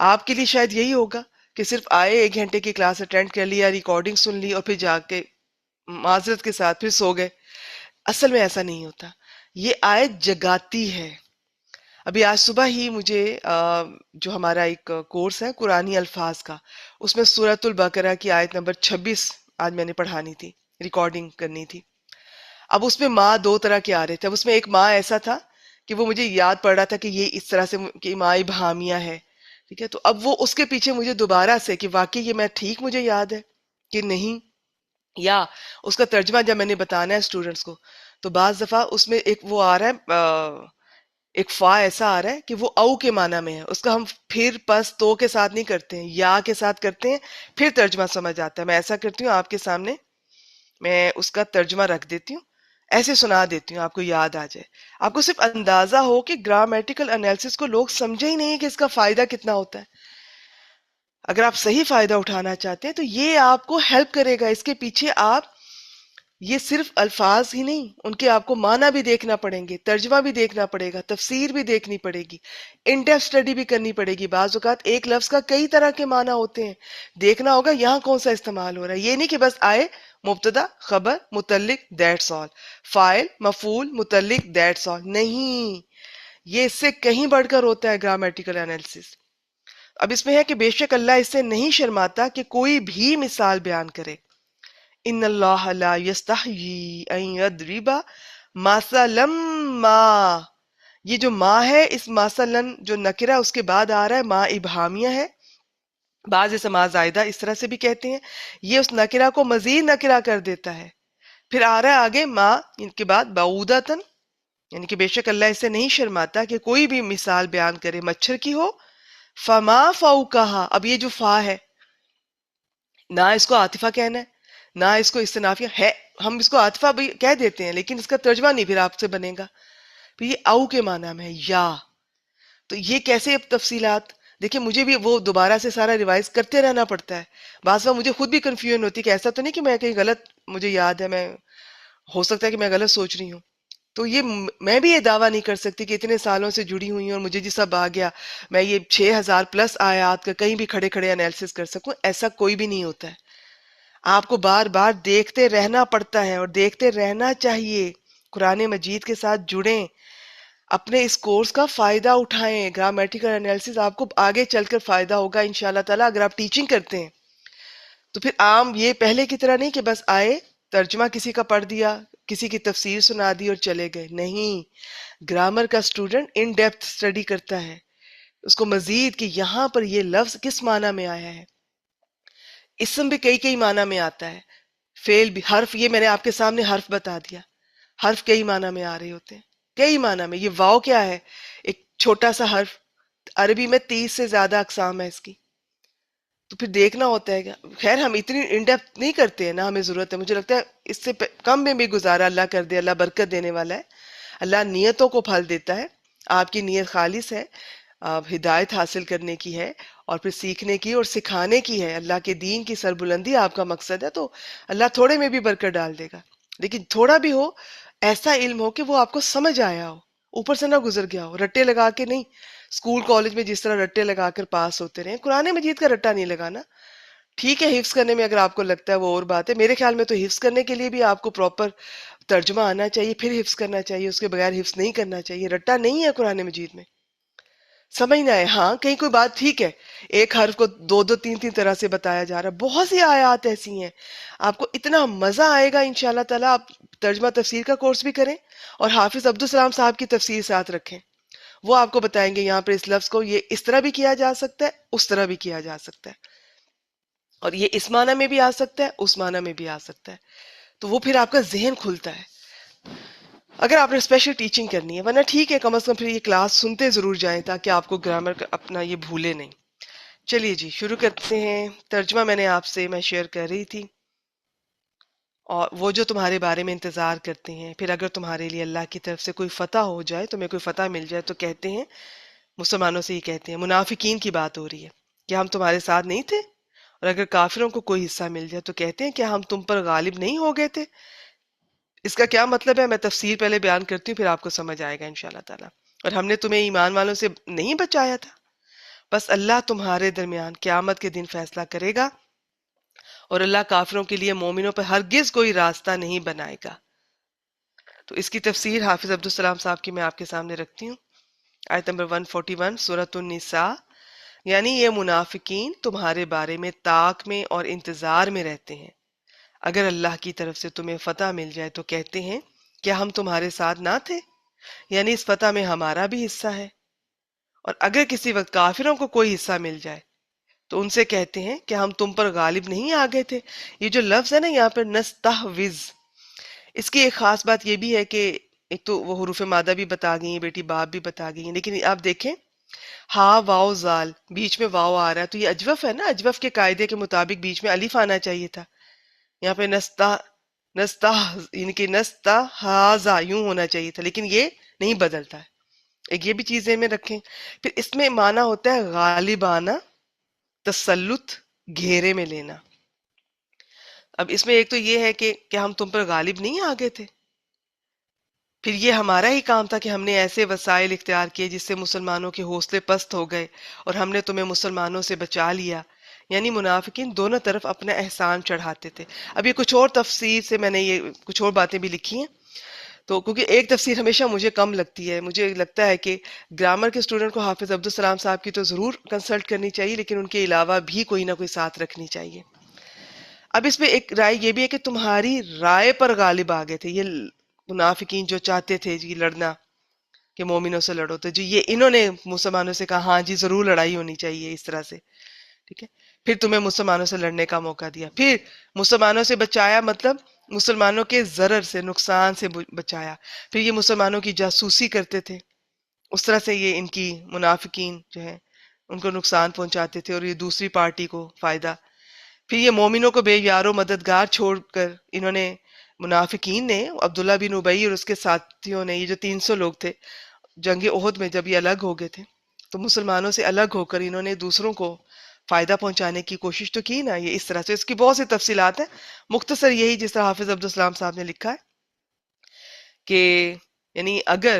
آپ کے لیے شاید یہی ہوگا کہ صرف آئے 1 گھنٹے کی کلاس اٹینڈ کر لیا، ریکارڈنگ سن لی اور پھر جا کے معذرت کے ساتھ پھر سو گئے، اصل میں ایسا نہیں ہوتا، یہ آیت جگاتی ہے۔ ابھی آج صبح ہی مجھے جو ہمارا ایک کورس ہے قرآنی الفاظ کا، اس میں سورۃ البقرہ کی آیت نمبر 26 آج میں نے پڑھانی تھی، ریکارڈنگ کرنی تھی، اب اس میں ماں 2 طرح کے آ رہے تھے، اب اس میں ایک ماں ایسا تھا کہ وہ مجھے یاد پڑ رہا تھا کہ یہ اس طرح سے کہ ماں ابہامیہ ہے، ٹھیک ہے، تو اب وہ اس کے پیچھے مجھے دوبارہ سے کہ واقعی یہ میں ٹھیک مجھے یاد ہے کہ نہیں، یا اس کا ترجمہ جب میں نے بتانا ہے اسٹوڈنٹس کو، تو بعض دفعہ اس میں ایک وہ آ رہا ہے، ایک فا ایسا آ رہا ہے کہ وہ او کے معنی میں ہے، اس کا ہم پھر پس تو کے ساتھ نہیں کرتے ہیں، یا کے ساتھ کرتے ہیں، پھر ترجمہ سمجھ آتا ہے۔ میں ایسا کرتی ہوں آپ کے سامنے، میں اس کا ترجمہ رکھ دیتی ہوں، ایسے سنا دیتی ہوں، آپ کو یاد آ جائے، آپ کو صرف اندازہ ہو کہ گرامیٹیکل انالیسس کو لوگ سمجھے ہی نہیں کہ اس کا فائدہ کتنا ہوتا ہے۔ اگر آپ صحیح فائدہ اٹھانا چاہتے ہیں تو یہ آپ کو ہیلپ کرے گا، اس کے پیچھے آپ یہ صرف الفاظ ہی نہیں، ان کے آپ کو معنی بھی دیکھنا پڑیں گے، ترجمہ بھی دیکھنا پڑے گا، تفسیر بھی دیکھنی پڑے گی، ان ڈیپتھ اسٹڈی بھی کرنی پڑے گی۔ بعض اوقات ایک لفظ کا کئی طرح کے معنی ہوتے ہیں، دیکھنا ہوگا یہاں کون سا استعمال ہو رہا ہے۔ یہ نہیں کہ بس آئے مبتدا خبر متعلق دیٹس آل، فاعل مفعول متعلق دیٹس آل، نہیں، یہ اس سے کہیں بڑھ کر ہوتا ہے گرامیٹیکل انالیسس۔ اب اس میں ہے کہ بے شک اللہ اس سے نہیں شرماتا کہ کوئی بھی مثال بیان کرے، ان اللہ لا یستحیی ان یضرب مثلا ما، یہ جو ما ہے، اس مثلا جو نکرہ اس کے بعد آ رہا ہے، ما ابہامیہ ہے، بعض اسے ما زائدہ اس طرح سے بھی کہتے ہیں، یہ اس نکرہ کو مزید نکرہ کر دیتا ہے۔ پھر آ رہا ہے آگے ما ان کے بعد بعودتن، یعنی کہ بے شک اللہ اس سے نہیں شرماتا کہ کوئی بھی مثال بیان کرے مچھر کی ہو، فما فوقہا، اب یہ جو فا ہے، نہ اس کو عاطفہ کہنا ہے نہ اس کو استنافیہ ہے، ہم اس کو عاطفہ بھی کہہ دیتے ہیں لیکن اس کا ترجمہ نہیں پھر آپ سے بنے گا، پھر یہ او کے معنی میں ہے یا، تو یہ کیسے اب تفصیلات دیکھیں، مجھے بھی وہ دوبارہ سے سارا ریوائز کرتے رہنا پڑتا ہے، بعض بار مجھے خود بھی کنفیوژن ہوتی ہے کہ ایسا تو نہیں کہ میں کہیں غلط، مجھے یاد ہے، میں ہو سکتا ہے کہ میں غلط سوچ رہی ہوں، تو یہ میں بھی یہ دعویٰ نہیں کر سکتی کہ اتنے سالوں سے جڑی ہوئی ہوں اور مجھے جی سب آ گیا، میں یہ 6000 پلس آیات کا کہیں بھی کھڑے کھڑے انالیسس کر سکوں، ایسا کوئی بھی نہیں ہوتا ہے۔ آپ کو بار بار دیکھتے رہنا پڑتا ہے اور دیکھتے رہنا چاہیے، قرآن مجید کے ساتھ جڑیں، اپنے اس کورس کا فائدہ اٹھائیں، گرامیٹیکل انالیسس آپ کو آگے چل کر فائدہ ہوگا انشاءاللہ تعالیٰ اگر آپ ٹیچنگ کرتے ہیں، تو پھر عام یہ پہلے کی طرح نہیں کہ بس آئے ترجمہ کسی کا پڑھ دیا، کسی کی تفسیر سنا دی اور چلے گئے، نہیں، گرامر کا اسٹوڈنٹ ان ڈیپتھ اسٹڈی کرتا ہے، اس کو مزید کہ یہاں پر یہ لفظ کس معنی میں آیا ہے، اسم بھی کئی کئی معنی میں آتا ہے، فعل بھی، حرف، یہ میں نے آپ کے سامنے حرف بتا دیا، حرف کئی معنی میں آ رہے ہوتے ہیں، کئی معنی میں، یہ واو کیا ہے، ایک چھوٹا سا حرف، عربی میں 30 سے زیادہ اقسام ہے اس کی، تو پھر دیکھنا ہوتا ہے کیا، خیر ہم اتنی انڈیپتھ نہیں کرتے ہیں نا، ہمیں ضرورت ہے، مجھے لگتا ہے اس سے کم میں بھی گزارا اللہ کر دے، اللہ برکت دینے والا ہے، اللہ نیتوں کو پھل دیتا ہے، آپ کی نیت خالص ہے، آپ ہدایت حاصل کرنے کی ہے اور پھر سیکھنے کی اور سکھانے کی ہے، اللہ کے دین کی سربلندی آپ کا مقصد ہے، تو اللہ تھوڑے میں بھی برکت ڈال دے گا، لیکن تھوڑا بھی ہو، ایسا علم ہو کہ وہ آپ کو سمجھ آیا ہو، اوپر سے نہ گزر گیا ہو، رٹے لگا کے نہیں، اسکول کالج میں جس طرح رٹے لگا کر پاس ہوتے رہے، قرآن مجید کا رٹا نہیں لگانا، ٹھیک ہے حفظ کرنے میں اگر آپ کو لگتا ہے وہ اور بات ہے، میرے خیال میں تو حفظ کرنے کے لیے بھی آپ کو پراپر ترجمہ آنا چاہیے، پھر حفظ کرنا چاہیے، اس کے بغیر حفظ نہیں کرنا چاہیے، رٹا نہیں ہے قرآن مجید میں، سمجھنا ہے، ہاں کہیں کوئی بات ٹھیک ہے، ایک حرف کو دو دو تین تین طرح سے بتایا جا رہا ہے، بہت سی آیات ایسی ہیں، آپ کو اتنا مزہ آئے گا انشاءاللہ تعالیٰ، آپ ترجمہ تفسیر کا کورس بھی کریں اور حافظ عبدالسلام صاحب کی تفسیر ساتھ رکھیں، وہ آپ کو بتائیں گے یہاں پر اس لفظ کو یہ اس طرح بھی کیا جا سکتا ہے، اس طرح بھی کیا جا سکتا ہے، اور یہ اس معنی میں بھی آ سکتا ہے، اس معنی میں بھی آ سکتا ہے، تو وہ پھر آپ کا ذہن کھلتا ہے اگر آپ نے اسپیشل ٹیچنگ کرنی ہے، ورنہ ٹھیک ہے کم از کم پھر یہ کلاس سنتے ضرور جائیں تاکہ آپ کو گرامر اپنا یہ بھولے نہیں۔ چلیے جی شروع کرتے ہیں، ترجمہ میں شیئر کر رہی تھی، اور وہ جو تمہارے بارے میں انتظار کرتے ہیں، پھر اگر تمہارے لیے اللہ کی طرف سے کوئی فتح ہو جائے، تمہیں کوئی فتح مل جائے، تو کہتے ہیں، مسلمانوں سے ہی کہتے ہیں، منافقین کی بات ہو رہی ہے، کیا ہم تمہارے ساتھ نہیں تھے؟ اور اگر کافروں کو کوئی حصہ مل جائے تو کہتے ہیں کیا ہم تم پر غالب نہیں ہو گئے تھے؟ اس کا کیا مطلب ہے، میں تفسیر پہلے بیان کرتی ہوں پھر آپ کو سمجھ آئے گا انشاءاللہ تعالیٰ۔ اور ہم نے تمہیں ایمان والوں سے نہیں بچایا تھا؟ بس اللہ تمہارے درمیان قیامت کے دن فیصلہ کرے گا، اور اللہ کافروں کے لیے مومنوں پر ہرگز کوئی راستہ نہیں بنائے گا۔ تو اس کی تفسیر حافظ عبدالسلام صاحب کی میں آپ کے سامنے رکھتی ہوں، آیت نمبر 141 سورۃ النساء، یعنی یہ منافقین تمہارے بارے میں طاق میں اور انتظار میں رہتے ہیں، اگر اللہ کی طرف سے تمہیں فتح مل جائے تو کہتے ہیں کیا ہم تمہارے ساتھ نہ تھے؟ یعنی اس فتح میں ہمارا بھی حصہ ہے، اور اگر کسی وقت کافروں کو کوئی حصہ مل جائے تو ان سے کہتے ہیں کہ ہم تم پر غالب نہیں آ گئے تھے۔ یہ جو لفظ ہے نا یہاں پر نستحوذ، اس کی ایک خاص بات یہ بھی ہے کہ ایک تو وہ حروف مادہ بھی بتا گئی ہیں، بیٹی باپ بھی بتا گئی ہیں، لیکن آپ دیکھیں ہا واؤ زال، بیچ میں واؤ آ رہا ہے تو یہ اجوف ہے نا، اجوف کے قاعدے کے مطابق بیچ میں الف آنا چاہیے تھا۔ یہاں پہ نستا یعنی کہ نستا ہاضا یوں ہونا چاہیے تھا، لیکن یہ نہیں بدلتا ہے۔ ایک یہ بھی چیزیں میں رکھیں۔ پھر اس میں معنی ہوتا ہے غالبانہ، تسلط، گھیرے میں لینا۔ اب اس میں ایک تو یہ ہے کہ کیا ہم تم پر غالب نہیں آ گئے تھے، پھر یہ ہمارا ہی کام تھا کہ ہم نے ایسے وسائل اختیار کیے جس سے مسلمانوں کے حوصلے پست ہو گئے اور ہم نے تمہیں مسلمانوں سے بچا لیا۔ یعنی منافقین دونوں طرف اپنا احسان چڑھاتے تھے۔ اب یہ کچھ اور تفسیر سے میں نے یہ کچھ اور باتیں بھی لکھی ہیں، تو کیونکہ ایک تفسیر ہمیشہ مجھے کم لگتی ہے، مجھے لگتا ہے کہ گرامر کے اسٹوڈنٹ کو حافظ عبدالسلام صاحب کی تو ضرور کنسلٹ کرنی چاہیے، لیکن ان کے علاوہ بھی کوئی نہ کوئی ساتھ رکھنی چاہیے۔ اب اس میں ایک رائے یہ بھی ہے کہ تمہاری رائے پر غالب آ گئے تھے یہ منافقین جو چاہتے تھے جی لڑنا، کہ مومنوں سے لڑو، تو جو یہ انہوں نے مسلمانوں سے کہا ہاں جی ضرور لڑائی ہونی چاہیے اس طرح سے، ٹھیک ہے، پھر تمہیں مسلمانوں سے لڑنے کا موقع دیا، پھر مسلمانوں سے بچایا، مطلب مسلمانوں کے ضرر سے، نقصان سے بچایا، پھر یہ مسلمانوں کی جاسوسی کرتے تھے، اس طرح سے یہ ان کی منافقین جو ہے ان کو نقصان پہنچاتے تھے اور یہ دوسری پارٹی کو فائدہ۔ پھر یہ مومنوں کو بے یار و مددگار چھوڑ کر انہوں نے، منافقین نے، عبداللہ بن ابی اور اس کے ساتھیوں نے، یہ جو 300 لوگ تھے جنگ احد میں جب یہ الگ ہو گئے تھے تو مسلمانوں سے الگ ہو کر انہوں نے دوسروں کو فائدہ پہنچانے کی کوشش تو کی نا، یہ اس طرح سے۔ اس کی بہت سی تفصیلات ہیں، مختصر یہی جس طرح حافظ عبدالسلام صاحب نے لکھا ہے کہ یعنی اگر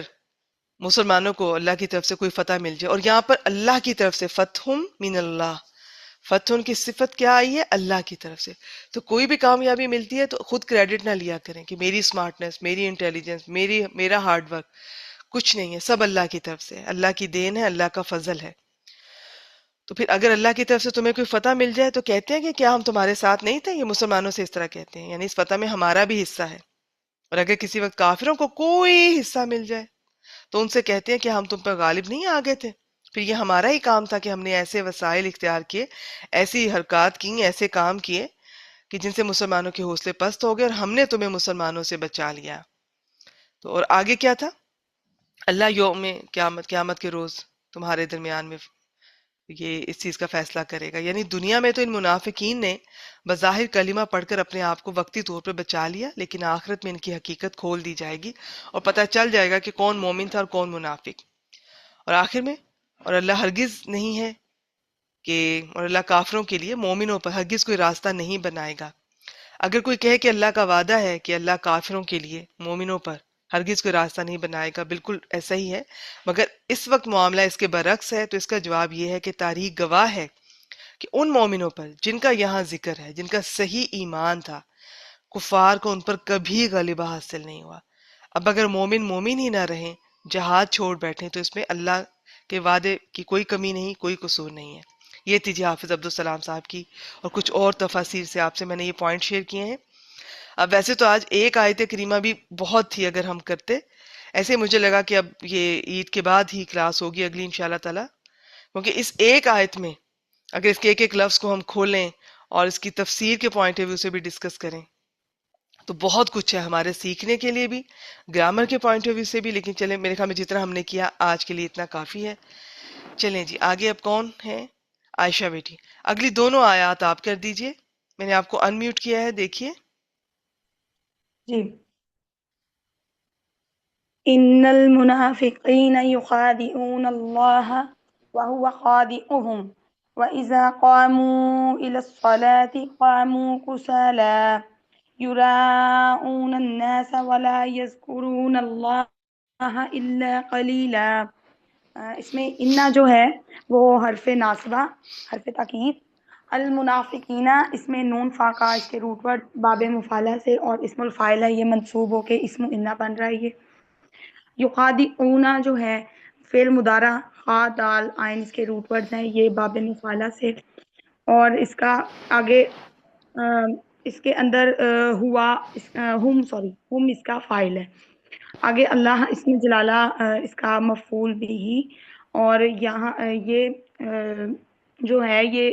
مسلمانوں کو اللہ کی طرف سے کوئی فتح مل جائے، اور یہاں پر اللہ کی طرف سے، فتح من اللہ، فتح کی صفت کیا آئی ہے؟ اللہ کی طرف سے۔ تو کوئی بھی کامیابی ملتی ہے تو خود کریڈٹ نہ لیا کریں کہ میری سمارٹنس، میری انٹیلیجنس، میرا ہارڈ ورک، کچھ نہیں ہے، سب اللہ کی طرف سے، اللہ کی دین ہے، اللہ کا فضل ہے۔ تو پھر اگر اللہ کی طرف سے تمہیں کوئی فتح مل جائے تو کہتے ہیں کہ کیا ہم تمہارے ساتھ نہیں تھے؟ یہ مسلمانوں سے اس طرح کہتے ہیں، یعنی اس فتح میں ہمارا بھی حصہ ہے۔ اور اگر کسی وقت کافروں کو کوئی حصہ مل جائے تو ان سے کہتے ہیں کہ ہم تم پر غالب نہیں آ گئے تھے، پھر یہ ہمارا ہی کام تھا کہ ہم نے ایسے وسائل اختیار کیے، ایسی حرکات کی، ایسے کام کیے کہ جن سے مسلمانوں کے حوصلے پست ہو گئے اور ہم نے تمہیں مسلمانوں سے بچا لیا۔ تو اور آگے کیا تھا؟ اللہ یوم قیامت کے روز تمہارے درمیان میں یہ اس چیز کا فیصلہ کرے گا۔ یعنی دنیا میں تو ان منافقین نے بظاہر کلمہ پڑھ کر اپنے آپ کو وقتی طور پر بچا لیا، لیکن آخرت میں ان کی حقیقت کھول دی جائے گی اور پتہ چل جائے گا کہ کون مومن تھا اور کون منافق۔ اور آخر میں، اور اللہ ہرگز نہیں ہے کہ، اور اللہ کافروں کے لیے مومنوں پر ہرگز کوئی راستہ نہیں بنائے گا۔ اگر کوئی کہے کہ اللہ کا وعدہ ہے کہ اللہ کافروں کے لیے، مومنوں پر ہرگز کوئی راستہ نہیں بنائے گا، بالکل ایسا ہی ہے، مگر اس وقت معاملہ اس کے برعکس ہے، تو اس کا جواب یہ ہے کہ تاریخ گواہ ہے کہ ان مومنوں پر جن کا یہاں ذکر ہے، جن کا صحیح ایمان تھا، کفار کو ان پر کبھی غلبہ حاصل نہیں ہوا۔ اب اگر مومن مومن ہی نہ رہیں، جہاد چھوڑ بیٹھیں، تو اس میں اللہ کے وعدے کی کوئی کمی نہیں، کوئی قصور نہیں ہے۔ یہ تھی جی حافظ عبدالسلام صاحب کی، اور کچھ اور تفاسیر سے آپ سے میں نے یہ پوائنٹ شیئر کیے ہیں۔ اب ویسے تو آج ایک آیت کریمہ بھی بہت تھی اگر ہم کرتے، ایسے مجھے لگا کہ اب یہ عید کے بعد ہی کلاس ہوگی اگلی انشاءاللہ تعالی، کیونکہ اس ایک آیت میں اگر اس کے ایک ایک لفظ کو ہم کھولیں اور اس کی تفسیر کے پوائنٹ آف ویو سے بھی ڈسکس کریں تو بہت کچھ ہے ہمارے سیکھنے کے لیے بھی، گرامر کے پوائنٹ آف ویو سے بھی، لیکن چلیں میرے خیال میں جتنا ہم نے کیا آج کے لیے اتنا کافی ہے۔ چلیں جی آگے اب کون ہے؟ عائشہ بیٹی، اگلی دونوں آیات آپ کر دیجئے، میں نے آپ کو انمیوٹ کیا ہے، دیکھیے۔ جی، ان المنافقین یخادعون اللہ وهو خادعهم واذا قاموا الى الصلاة قاموا كسالى يراءون الناس ولا يذكرون اللہ الا قلیلا۔ اس میں انا جو ہے وہ حرف ناصبہ، حرف تاکید، المنافقین اس میں نون فاقہ اس کے روٹ ورڈ باب مفعلہ سے، اور اسم الفاعل ہے، یہ منصوب ہو کے اسم انا بن رہا ہے۔ یہ یقادعون جو ہے فعل مضارع، خا دال عین اس کے روٹ ورڈز ہیں، یہ باب مفعلہ سے، اور اس کا آگے اس کے اندر ہوا ہم اس کا فاعل ہے۔ آگے اللہ اس میں جلالہ اس کا مفعول بھی، اور یہاں یہ جو ہے یہ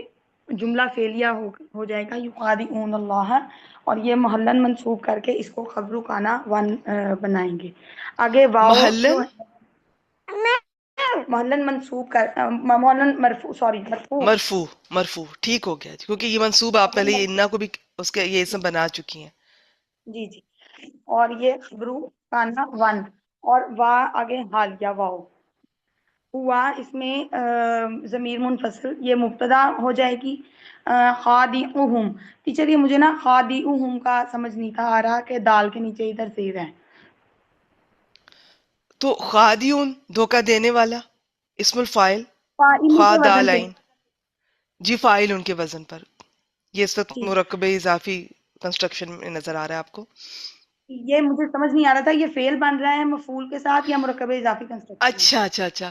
جملہ فعلیہ ہو جائے گا یخادعون اللہ، اور یہ محلن منصوب کر کے اس کو خبر کانا ون بنائیں گے. آگے واؤ جو محلن ہے محلن منصوب کر محلن مرفوع، سوری مرفوع، مرفوع، مرفوع ٹھیک ہو گیا جی، کیونکہ یہ منصوب آپ محلن پہلے یہ انا مرفوع، کو بھی اس کے یہ اسم بنا چکی ہیں. جی جی، اور یہ خبرو کانا ون، اور وا آگے حالیہ واؤ ہوا، اس میں ضمیر منفصل یہ مبتدا ہو جائے گی. خادعہم، ٹیچر یہ مجھے نا خادعہم کا سمجھ نہیں تھا آ رہا کہ دال کے نیچے ادھر زیر ہے. تو خادیون دھوکہ دینے والا، اسم الفاعل، فاعل کے خادع وزن پہ، لائن، جی فاعل ان کے وزن پر. یہ اس وقت ٹھیک. مرکب اضافی کنسٹرکشن میں نظر آ رہا ہے آپ کو. یہ مجھے سمجھ نہیں آ رہا تھا یہ فعل بن رہا ہے مفعول کے ساتھ یا مرکب اضافی کنسٹرکشن میں. اچھا اچھا اچھا،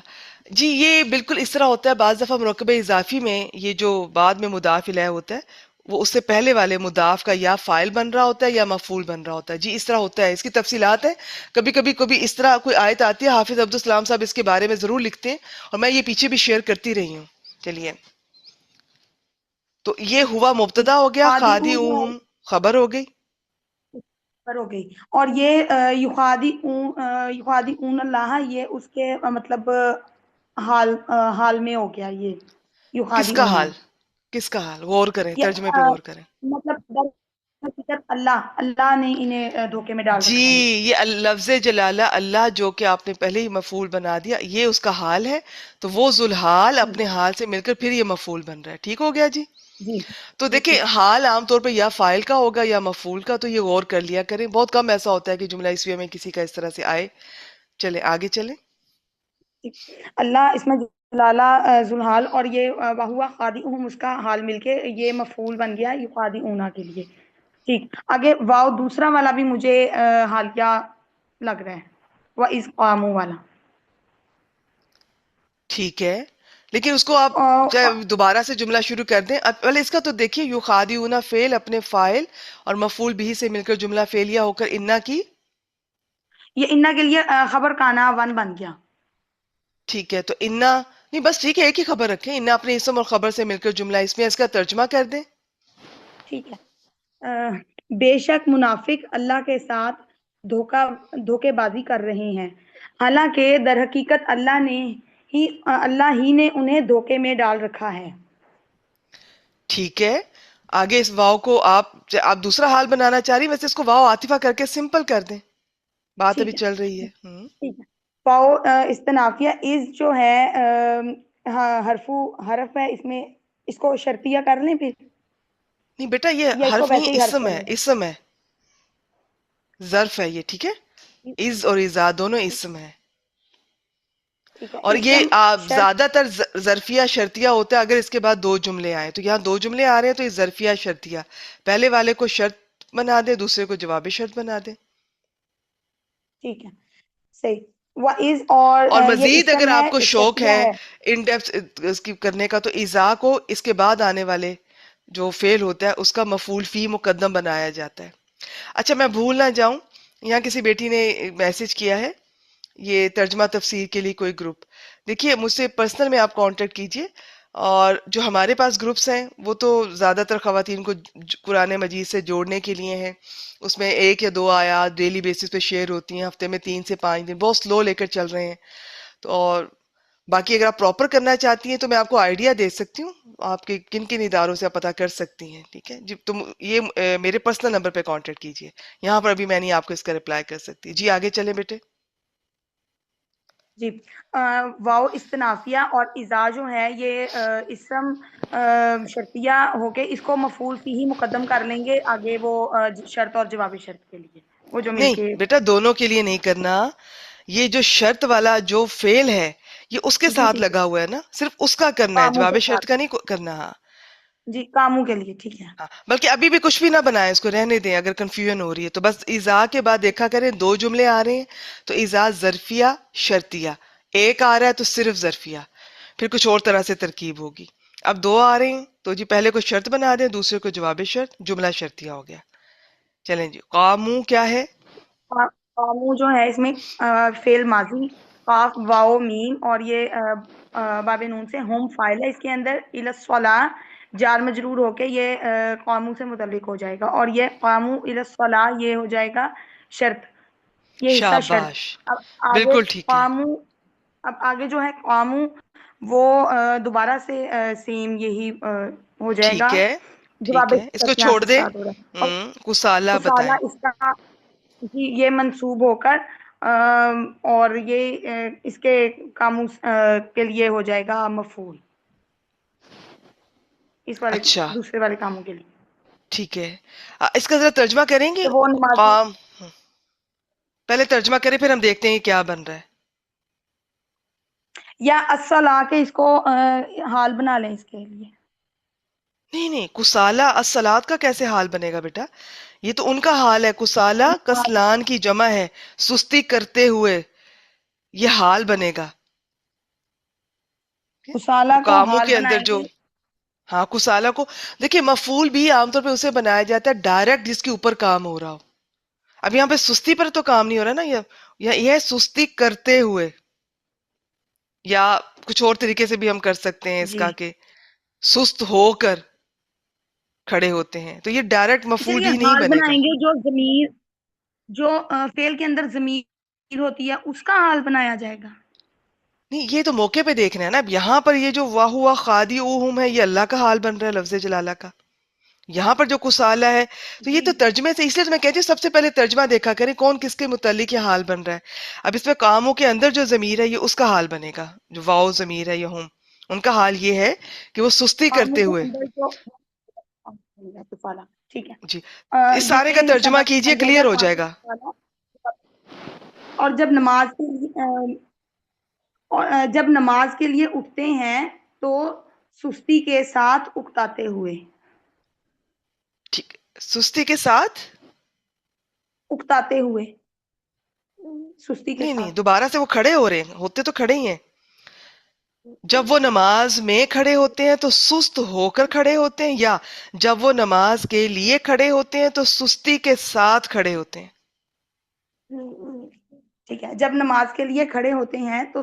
جی یہ بالکل اس طرح ہوتا ہے. بعض دفعہ مرکب اضافی میں یہ جو بعد میں مضاف الیہ ہوتا ہے وہ اس سے پہلے والے مضاف کا یا فاعل بن رہا ہوتا ہے یا مفعول بن رہا ہوتا ہے. جی اس طرح ہوتا ہے، اس کی تفصیلات ہیں. کبھی کبھی اس طرح کوئی آیت آتی ہے، حافظ عبدالسلام صاحب اس کے بارے میں ضرور لکھتے ہیں اور میں یہ پیچھے بھی شیئر کرتی رہی ہوں. چلیے، تو یہ ہوا مبتدا ہو گیا، خادعون جو ہے خادعوہم خبر ہو گئی. پر ہو گئی، اور یہ یخادعون اللہ یہ اس کے مطلب حال میں ہو گیا یہ کس کا یخادعون. حال؟ کس کا حال؟ غور کریں، یہ ترجمے پہ غور کریں. مطلب در حقیقت اللہ نے انہیں دھوکے میں ڈال جی رکھا ہے. یہ لفظ جلالہ اللہ جو کہ آپ نے پہلے ہی مفعول بنا دیا، یہ اس کا حال ہے. تو وہ ذوالحال جی اپنے حال سے مل کر پھر یہ مفعول بن رہا ہے. ٹھیک ہو گیا جی. جی تو جی دیکھیں ٹھیک ہے. حال عام طور پہ یا فاعل کا ہوگا یا مفعول کا، تو یہ غور کر لیا کریں. بہت کم ایسا ہوتا ہے کہ جملہ اسمیہ میں کسی کا اس طرح سے آئے. چلیں آگے چلیں. اللہ اس میں جلالہ ذوالحال، اور یہ وہوا خادعہم اس کا حال مل کے یہ مفعول بن گیا یخادعون کے لیے. ٹھیک. آگے واؤ دوسرا والا بھی مجھے حالیہ لگ رہا ہے، وہ اس قاموں والا. ٹھیک ہے، لیکن اس کو آپ چاہے دوبارہ سے جملہ شروع کر دیں. اب پہلے اس کا تو دیکھیے، یخادعون فعل اپنے فاعل اور مفعول بھی سے مل کر جملہ فعلیہ ہو کر انا کی. یہ انا کے لیے خبر کانا ون بن گیا. ٹھیک ہے، تو انا نہیں، بس ٹھیک ہے، ایک ہی خبر رکھیں. انا اپنے اسم اور خبر سے مل کر جملہ اسمیہ، اس کا ترجمہ کر دیں. ٹھیک ہے. بے شک منافق اللہ کے ساتھ دھوکے بازی کر رہے ہیں، حالانکہ در حقیقت اللہ ہی نے انہیں دھوکے میں ڈال رکھا ہے. ٹھیک ہے، آگے اس واو کو آپ دوسرا حال بنانا چاہ رہی ہیں، ویسے اس کو واو عاطفہ کر کے سمپل کر دیں. بات ابھی ٹھیک ہے. چل رہی ہے. ٹھیک ہے. پاؤ استنافیہ از جو ہے حرف ہے، اس میں اس کو شرطیہ کر لیں پھر، نہیں بیٹا، یہ یا اس کو حرف نہیں ویسے ہے، ہی حرف اسم کر ہے، لیں. اسم ہے، ظرف ہے یہ. ٹھیک ہے، از اور ازا دونوں اسم ہے. ٹھیک ہے. اور یہ اسم شرط. زیادہ تر ظرفیہ شرطیہ ہوتا ہے اگر اس کے بعد دو جملے آئے. تو یہاں دو جملے آ رہے ہیں تو یہ ظرفیہ شرطیہ، پہلے والے کو شرط بنا دے، دوسرے کو جواب شرط بنا دے. ٹھیک ہے، صحیح. وہ از، اور اور یہ مزید اگر اسم ہے آپ کو شوق شرطیہ ہے ہے. ان ڈیپتھ اس کی کرنے کا، تو ایزا کو اس کے بعد آنے والے جو فعل ہوتا ہے اس کا مفعول فی مقدم بنایا جاتا ہے. اچھا میں بھول نہ جاؤں، یہاں کسی بیٹی نے میسج کیا ہے، یہ ترجمہ تفسیر کے لیے کوئی گروپ. دیکھیے مجھ سے پرسنل میں آپ کانٹیکٹ کیجئے، اور جو ہمارے پاس گروپس ہیں وہ تو زیادہ تر خواتین کو قرآن مجید سے جوڑنے کے لیے ہیں. اس میں ایک یا دو آیات ڈیلی بیسس پہ شیئر ہوتی ہیں، ہفتے میں 3 سے 5 دن، بہت سلو لے کر چل رہے ہیں. تو اور باقی اگر آپ پراپر کرنا چاہتی ہیں تو میں آپ کو آئیڈیا دے سکتی ہوں، آپ کے کن کن اداروں سے آپ پتہ کر سکتی ہیں. ٹھیک ہے جی، تم یہ میرے پرسنل نمبر پہ کانٹیکٹ کیجئے، یہاں پر ابھی میں نہیں آپ کو اس کا رپلائی کر سکتی. جی آگے چلیں بیٹے. جی. واؤ استنافیہ اور ازا جو ہے یہ اسم شرطیہ ہو کے اس کو مفعول فی ہی مقدم کر لیں گے آگے وہ شرط اور جواب شرط کے لیے، وہ جو مل نہیں کے. بیٹا، دونوں کے لیے نہیں کرنا. یہ جو شرط والا جو فعل ہے یہ اس کے جی ساتھ ٹھیک ہے. لگا ہوا ہے نا، صرف اس کا کرنا ہے، کاموں جواب کے شرط ساتھ. کا نہیں کرنا. ہاں جی کاموں کے لیے. ٹھیک ہے. ہاں، بلکہ ابھی بھی کچھ بھی نہ بنائیں، اس کو رہنے دیں. اگر کنفیوژن ہو رہی ہے تو بس ایزا کے بعد دیکھا کریں دو جملے آ رہے ہیں تو ایزا ظرفیہ شرطیہ، ایک آ رہا ہے تو صرف ظرفیہ، پھر کچھ اور طرح سے ترکیب ہوگی. اب دو آ رہے ہیں تو جی پہلے کو شرط بنا دیں، دوسرے کو جواب شرط، جملہ شرطیہ ہو گیا. چلیں جی، قامو کیا ہے؟ قامو جو ہے اس میں فعل ماضی، قاف واو میم، اور یہ باب نون سے ہم فائل ہے، اس کے اندر الصلاح جار مجرور ہو کے یہ قامو سے متعلق ہو جائے گا، اور یہ قامو الصلاح یہ ہو جائے گا شرط، یہ حصہ شرط۔ شاباش، اب آگے بالکل ٹھیک ہے، قامو، اب آگے جو ہے قامو وہ دوبارہ سے سیم یہی ہو جائے ٹھیک گا، ہے، ٹھیک جواب ہے، اس کو استثناء چھوڑ سے دیں، اسٹارٹ ہو رہا ہے، اور کسالہ کسالہ بتائیں۔ اس کا جی یہ منصوب ہو کر اور یہ اس کے قاموس کے لیے ہو جائے گا مفعول، اس والے اچھا، دوسرے والے کاموں کے لیے، ٹھیک ہے، اس کا ذرا ترجمہ کریں گے؟ کہ وہ نمازی قام، پہلے ترجمہ کریں پھر ہم دیکھتے ہیں یہ کیا بن رہا ہے۔ یا الصلاح کے اس کو حال بنا لیں اس کے لیے۔ نہیں نہیں، کسالہ الصلاۃ کا کیسے حال بنے گا بیٹا؟ یہ تو ان کا حال ہے، کسالہ کسلان کی جمع ہے، سستی کرتے ہوئے، یہ حال بنے گا۔ کسالہ تو کو کاموں حال کے اندر بنائیں جو، گے۔ ہاں کسالہ کو، دیکھیے مفعول بھی عام طور پہ اسے بنایا جاتا ہے ڈائریکٹ جس کے اوپر کام ہو رہا ہو۔ اب یہاں پہ سستی پر تو کام نہیں ہو رہا نا، یہ ہے سستی کرتے ہوئے، یا کچھ اور طریقے سے بھی ہم کر سکتے ہیں اس جی کا کہ سست ہو کر کھڑے ہوتے ہیں، تو یہ ڈائریکٹ مفعول چلیے بھی نہیں حال بنے گا۔ بنائیں گے، جو ضمیر، جو فعل کے اندر ضمیر ہوتی ہے اس کا حال بنایا جائے گا۔ نہیں، یہ تو موقع پہ دیکھنا ہے نا، اب یہاں پر یہ جو واہ ہوا خادی اوہم ہے، یہ اللہ کا حال بن رہا ہے لفظ جلالہ کا۔ یہاں پر جو کسالہ ہے تو یہ جی تو ترجمے سے، اس لیے تو میں کہتی ہوں سب سے پہلے ترجمہ دیکھا کریں کون کس کے متعلق یہ حال بن رہا ہے۔ اب اس میں کاموں کے اندر جو ضمیر ہے یہ اس کا حال بنے گا، جو واؤ ضمیر ہے یہ ہم، ان کا حال یہ ہے کہ وہ سستی قاموں کرتے کے ہوئے۔ اندر جو کسالہ، ٹھیک ہے، جی، اس سارے کا یہ حصہ ترجمہ کیجئے، بن جائے گا کلیئر ہو جائے قاموں گا۔ کسالہ۔ اور جب نماز کے لیے جب نماز کے لیے اٹھتے ہیں تو سستی کے ساتھ اکتاتے ہوئے، ٹھیک، سستی کے ساتھ، اکتاتے ہوئے، سستی کے نہیں نہیں، ساتھ، دوبارہ سے وہ کھڑے ہو رہے ہیں، ہوتے تو کھڑے ہی ہیں۔ جب وہ نماز میں کھڑے ہوتے ہیں تو سست ہو کر کھڑے ہوتے ہیں، یا جب وہ نماز کے لیے کھڑے ہوتے ہیں تو سستی کے ساتھ کھڑے ہوتے ہیں؟ ٹھیک ہے، جب نماز کے لیے کھڑے ہوتے ہیں تو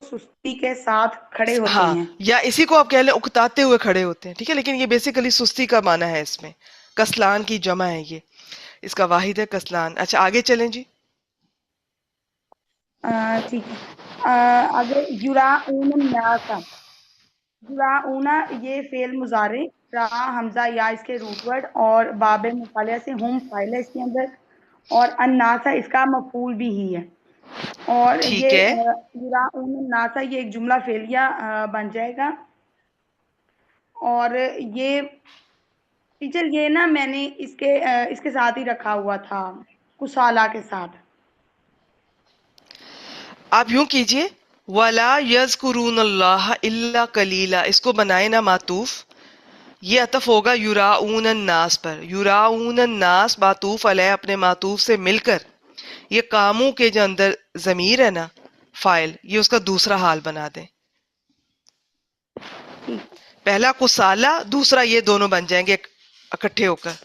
سستی کے ساتھ کھڑے ہوتے ہاں، ہیں۔ یا اسی کو آپ کہہ لیں اکتاتے ہوئے کھڑے ہوتے ہیں، ٹھیک ہے، لیکن یہ بیسیکلی سستی کا معنی ہے، اس میں کسلان کی جمع ہے، یہ اس کا واحد ہے کسلان۔ اچھا آگے چلیں جی۔ ٹھیک ہے، آگے یراؤن الناس، یراؤن یہ فعل مضارع، را حمزہ یا اس کے روٹ ورڈ، اور باب مصالحہ سے ہم فاعل ہے اس کے اندر، اور الناس اس کا مفعول بھی ہی ہے، اور ٹھیک یہ ہے، یراؤن الناس یہ ایک جملہ فعلیہ بن جائے گا، اور یہ ٹیچر یہ نا میں نے اس کے ساتھ ہی رکھا ہوا تھا، کسالہ کے ساتھ۔ آپ یوں کیجئے، وَلَا يَذْكُرُونَ اللَّهَ إِلَّا قَلِيلًا، اس کو بنائے نا معطوف، یہ عطف ہوگا یراؤن الناس پر، یراؤن الناس معطوف علیہ اپنے معطوف سے مل کر، یہ کاموں کے جو اندر ضمیر ہے نا فائل، یہ اس کا دوسرا حال بنا دیں۔ ٹھیک، پہلا کسالہ، دوسرا یہ دونوں بن جائیں گے اکٹھے ہو کر۔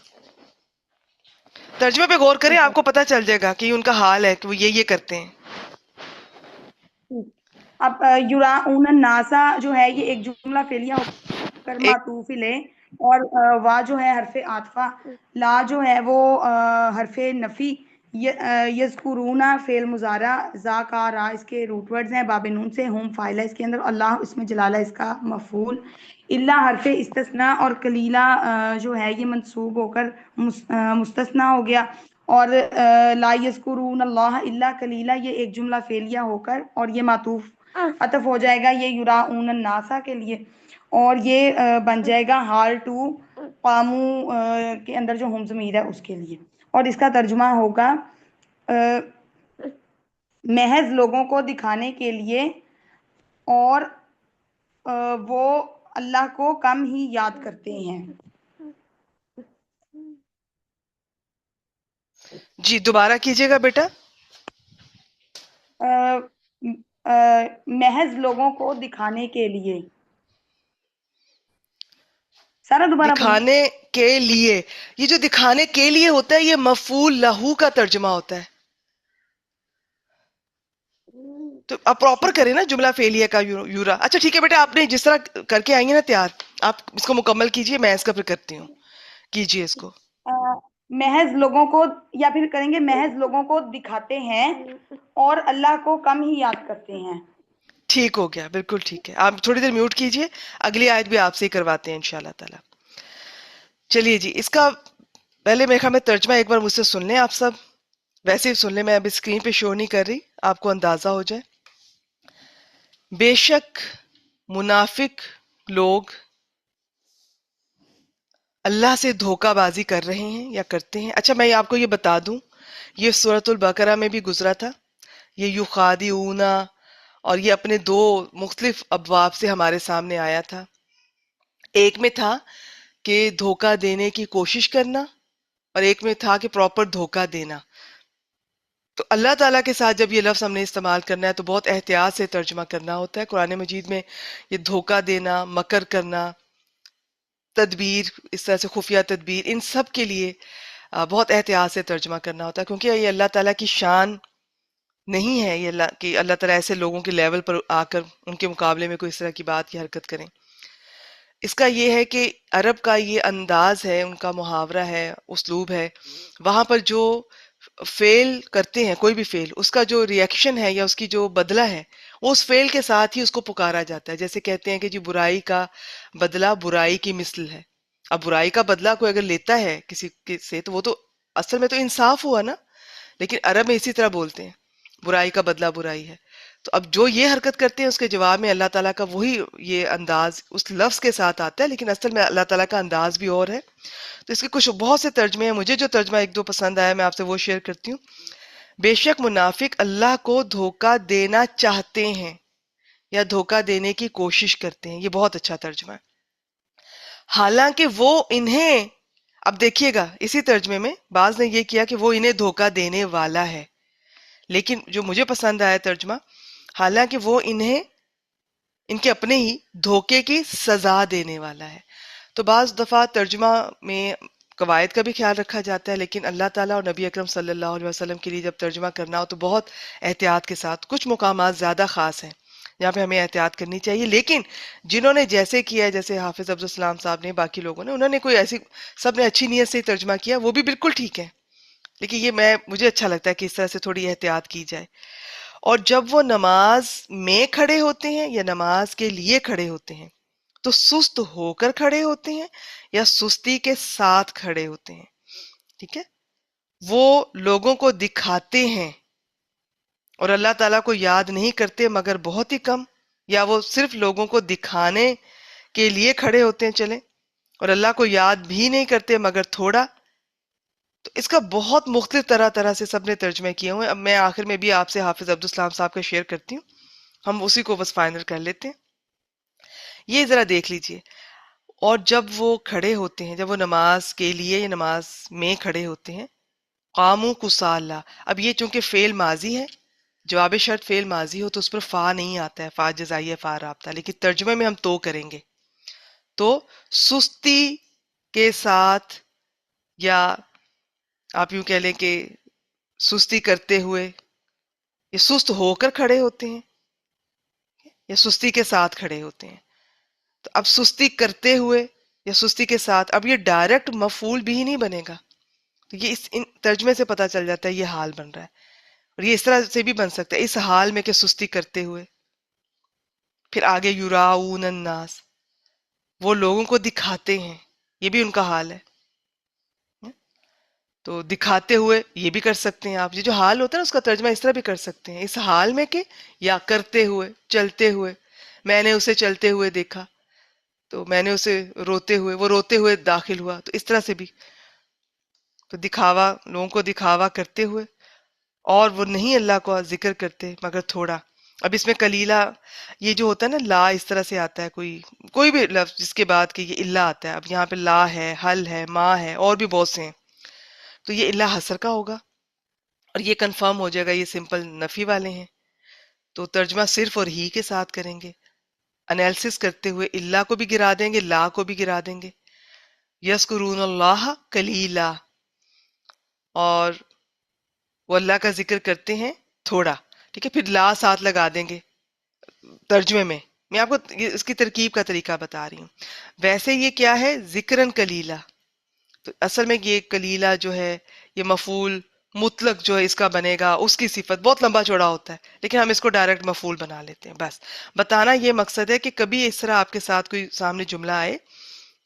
ترجمے پہ غور کریں، ٹھیک ہے، آپ کو پتہ چل جائے گا کہ یہ ان کا حال ہے کہ وہ یہ کرتے ہیں۔ ٹھیک۔ اب یراؤن الناسا جو ہے یہ ایک جملہ فعلیہ ہو کر ایک، معطوف لے، اور وا جو ہے حرف عاطفہ، لا جو ہے وہ حرف نفی، یذکرون فعل مضارع، ذا کا را اس کے روٹ ورڈز ہیں، باب نون سے ہم فاعل ہے اس کے اندر، اللہ اس میں جلالہ اس کا مفعول، اللہ حرف استثناء، اور کلیلہ جو ہے یہ منصوب ہو کر مستثنیٰ ہو گیا، اور لا یذکرون اللہ الا کلیلہ یہ ایک جملہ فعلیہ ہو کر، اور یہ معطوف عطف ہو جائے گا یہ یراؤن الناسا کے لیے، اور یہ بن جائے گا حال ٹو قامو کے اندر جو ہم ضمیر ہے اس کے لیے، اور اس کا ترجمہ ہوگا محض لوگوں کو دکھانے کے لیے، اور وہ اللہ کو کم ہی یاد کرتے ہیں۔ جی دوبارہ کیجئے گا بیٹا۔ محض لوگوں کو دکھانے کے لیے، سارا دوبارہ بولیں۔ دکھانے کے لیے، یہ جو دکھانے کے لیے ہوتا ہے یہ مفعول لہو کا ترجمہ ہوتا ہے، تو آپ پراپر کریں نا جملہ فعلیہ کا یورا. اچھا ٹھیک ہے بیٹا، آپ نے جس طرح کر کے آئی ہیں نا تیار، آپ اس کو مکمل کیجئے، میں اس کا پھر کرتی ہوں. کیجئے اس کو. محض لوگوں کو، یا پھر کریں گے محض لوگوں کو دکھاتے ہیں اور اللہ کو کم ہی یاد کرتے ہیں. ٹھیک ہو گیا، بالکل ٹھیک ہے. آپ تھوڑی دیر میوٹ کیجئے، اگلی آیت بھی آپ سے ہی کرواتے ہیں انشاءاللہ تعالی. چلیے جی، اس کا پہلے میرے خیال میں ترجمہ ایک بار مجھ سے سن لیں آپ سب. ویسے ہی سن لیں، میں اب اسکرین پہ شو نہیں کر رہی، آپ کو اندازہ ہو جائے. بے شک منافق لوگ اللہ سے دھوکہ بازی کر رہے ہیں یا کرتے ہیں. اچھا میں آپ کو یہ بتا دوں، یہ سورۃ البقرہ میں بھی گزرا تھا. یہ یخادعون، اور یہ اپنے دو مختلف ابواب سے ہمارے سامنے آیا تھا. ایک میں تھا کہ دھوکہ دینے کی کوشش کرنا، اور ایک میں تھا کہ پراپر دھوکہ دینا. تو اللہ تعالیٰ کے ساتھ جب یہ لفظ ہم نے استعمال کرنا ہے تو بہت احتیاط سے ترجمہ کرنا ہوتا ہے. قرآن مجید میں یہ دھوکہ دینا، مکر کرنا، تدبیر، اس طرح سے خفیہ تدبیر، ان سب کے لیے بہت احتیاط سے ترجمہ کرنا ہوتا ہے، کیونکہ یہ اللہ تعالیٰ کی شان نہیں ہے یہ کہ اللہ تعالیٰ ایسے لوگوں کے لیول پر آ کر ان کے مقابلے میں کوئی اس طرح کی بات کی حرکت کریں. اس کا یہ ہے کہ عرب کا یہ انداز ہے، ان کا محاورہ ہے، اسلوب ہے. وہاں پر جو فیل کرتے ہیں، کوئی بھی فیل، اس کا جو ریئیکشن ہے یا اس کی جو بدلہ ہے، وہ اس فیل کے ساتھ ہی اس کو پکارا جاتا ہے. جیسے کہتے ہیں کہ جی برائی کا بدلہ برائی کی مثل ہے. اب برائی کا بدلہ کوئی اگر لیتا ہے کسی سے تو وہ تو اصل میں تو انصاف ہوا نا، لیکن عرب میں اسی طرح بولتے ہیں برائی کا بدلہ برائی ہے. تو اب جو یہ حرکت کرتے ہیں اس کے جواب میں اللہ تعالیٰ کا وہی یہ انداز اس لفظ کے ساتھ آتا ہے، لیکن اصل میں اللہ تعالیٰ کا انداز بھی اور ہے. تو اس کے کچھ بہت سے ترجمے ہیں، مجھے جو ترجمہ ایک دو پسند آیا میں آپ سے وہ شیئر کرتی ہوں. بے شک منافق اللہ کو دھوکہ دینا چاہتے ہیں یا دھوکہ دینے کی کوشش کرتے ہیں. یہ بہت اچھا ترجمہ ہے. حالانکہ وہ انہیں، اب دیکھیے گا اسی ترجمے میں بعض نے یہ کیا کہ وہ انہیں دھوکہ دینے والا ہے، لیکن جو مجھے پسند آیا ترجمہ، حالانکہ وہ انہیں ان کے اپنے ہی دھوکے کی سزا دینے والا ہے. تو بعض دفعہ ترجمہ میں قواعد کا بھی خیال رکھا جاتا ہے، لیکن اللہ تعالیٰ اور نبی اکرم صلی اللہ علیہ وسلم کے لیے جب ترجمہ کرنا ہو تو بہت احتیاط کے ساتھ. کچھ مقامات زیادہ خاص ہیں جہاں پہ ہمیں احتیاط کرنی چاہیے، لیکن جنہوں نے جیسے کیا ہے، جیسے حافظ عبدالسلام صاحب نے، باقی لوگوں نے، انہوں نے کوئی ایسی، سب نے اچھی نیت سے ترجمہ کیا، وہ بھی بالکل ٹھیک ہے. لیکن یہ مجھے اچھا لگتا ہے کہ اس طرح سے تھوڑی احتیاط کی جائے. اور جب وہ نماز میں کھڑے ہوتے ہیں یا نماز کے لیے کھڑے ہوتے ہیں تو سست ہو کر کھڑے ہوتے ہیں یا سستی کے ساتھ کھڑے ہوتے ہیں. ٹھیک ہے، وہ لوگوں کو دکھاتے ہیں اور اللہ تعالیٰ کو یاد نہیں کرتے مگر بہت ہی کم، یا وہ صرف لوگوں کو دکھانے کے لیے کھڑے ہوتے ہیں چلیں، اور اللہ کو یاد بھی نہیں کرتے مگر تھوڑا. تو اس کا بہت مختلف طرح سے سب نے ترجمے کیے ہوئے. اب میں آخر میں بھی آپ سے حافظ عبدالسلام صاحب کا شیئر کرتی ہوں، ہم اسی کو بس فائنل کر لیتے ہیں. یہ ذرا دیکھ لیجئے. اور جب وہ کھڑے ہوتے ہیں، جب وہ نماز کے لیے یا نماز میں کھڑے ہوتے ہیں، قاموا کسالی. اب یہ چونکہ فعل ماضی ہے، جواب شرط فعل ماضی ہو تو اس پر فا نہیں آتا ہے، فا جزائیہ فا رابطہ، لیکن ترجمے میں ہم تو کریں گے. تو سستی کے ساتھ، یا آپ یوں کہہ لیں کہ سستی کرتے ہوئے، یا سست ہو کر کھڑے ہوتے ہیں یا سستی کے ساتھ کھڑے ہوتے ہیں. تو اب سستی کرتے ہوئے یا سستی کے ساتھ، اب یہ ڈائریکٹ مفعول بھی نہیں بنے گا. تو یہ ان ترجمے سے پتہ چل جاتا ہے یہ حال بن رہا ہے. اور یہ اس طرح سے بھی بن سکتا ہے، اس حال میں کہ سستی کرتے ہوئے. پھر آگے یراؤن الناس، وہ لوگوں کو دکھاتے ہیں، یہ بھی ان کا حال ہے. تو دکھاتے ہوئے یہ بھی کر سکتے ہیں آپ. یہ جو حال ہوتا ہے نا اس کا ترجمہ اس طرح بھی کر سکتے ہیں، اس حال میں کہ، یا کرتے ہوئے، چلتے ہوئے. میں نے اسے چلتے ہوئے دیکھا تو میں نے اسے روتے ہوئے، وہ روتے ہوئے داخل ہوا. تو اس طرح سے بھی تو دکھاوا، لوگوں کو دکھاوا کرتے ہوئے، اور وہ نہیں اللہ کو ذکر کرتے مگر تھوڑا. اب اس میں کلیلہ، یہ جو ہوتا ہے نا لا، اس طرح سے آتا ہے کوئی بھی لفظ جس کے بعد کہ یہ اللہ آتا ہے. اب یہاں پہ لا ہے، حل ہے، ما ہے، اور بھی بہت سے ہیں. تو یہ اللہ حسر کا ہوگا اور یہ کنفرم ہو جائے گا یہ سمپل نفی والے ہیں. تو ترجمہ صرف اور ہی کے ساتھ کریں گے. انیلسس کرتے ہوئے اللہ کو بھی گرا دیں گے، لا کو بھی گرا دیں گے. یذکرون اللہ قلیلا، اور وہ اللہ کا ذکر کرتے ہیں تھوڑا. ٹھیک ہے، پھر لا ساتھ لگا دیں گے ترجمے میں آپ کو اس کی ترکیب کا طریقہ بتا رہی ہوں. ویسے یہ کیا ہے؟ ذکرن کلیلہ. تو اصل میں یہ کلیلہ جو ہے یہ مفعول مطلق جو ہے اس کا بنے گا، اس کی صفت بہت لمبا چوڑا ہوتا ہے، لیکن ہم اس کو ڈائریکٹ مفعول بنا لیتے ہیں. بس بتانا یہ مقصد ہے کہ کبھی اس طرح آپ کے ساتھ کوئی سامنے جملہ آئے،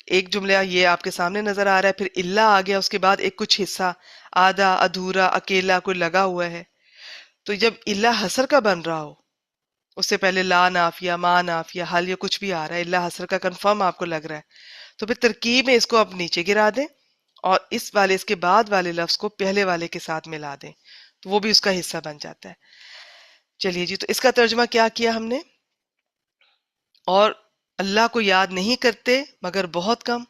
ایک جملہ یہ آپ کے سامنے نظر آ رہا ہے، پھر اللہ آ گیا، اس کے بعد ایک کچھ حصہ آدھا ادھورا اکیلا کوئی لگا ہوا ہے، تو جب اللہ حسر کا بن رہا ہو، اس سے پہلے لا نافیہ ما نافیہ حل یا کچھ بھی آ رہا ہے، اللہ حسر کا کنفرم آپ کو لگ رہا ہے، تو پھر ترکیب میں اس کو آپ نیچے گرا دیں اور اس کے بعد والے لفظ کو پہلے والے کے ساتھ ملا دیں، تو وہ بھی اس کا حصہ بن جاتا ہے. چلیے جی، تو اس کا ترجمہ کیا کیا ہم نے؟ اور اللہ کو یاد نہیں کرتے مگر بہت کم.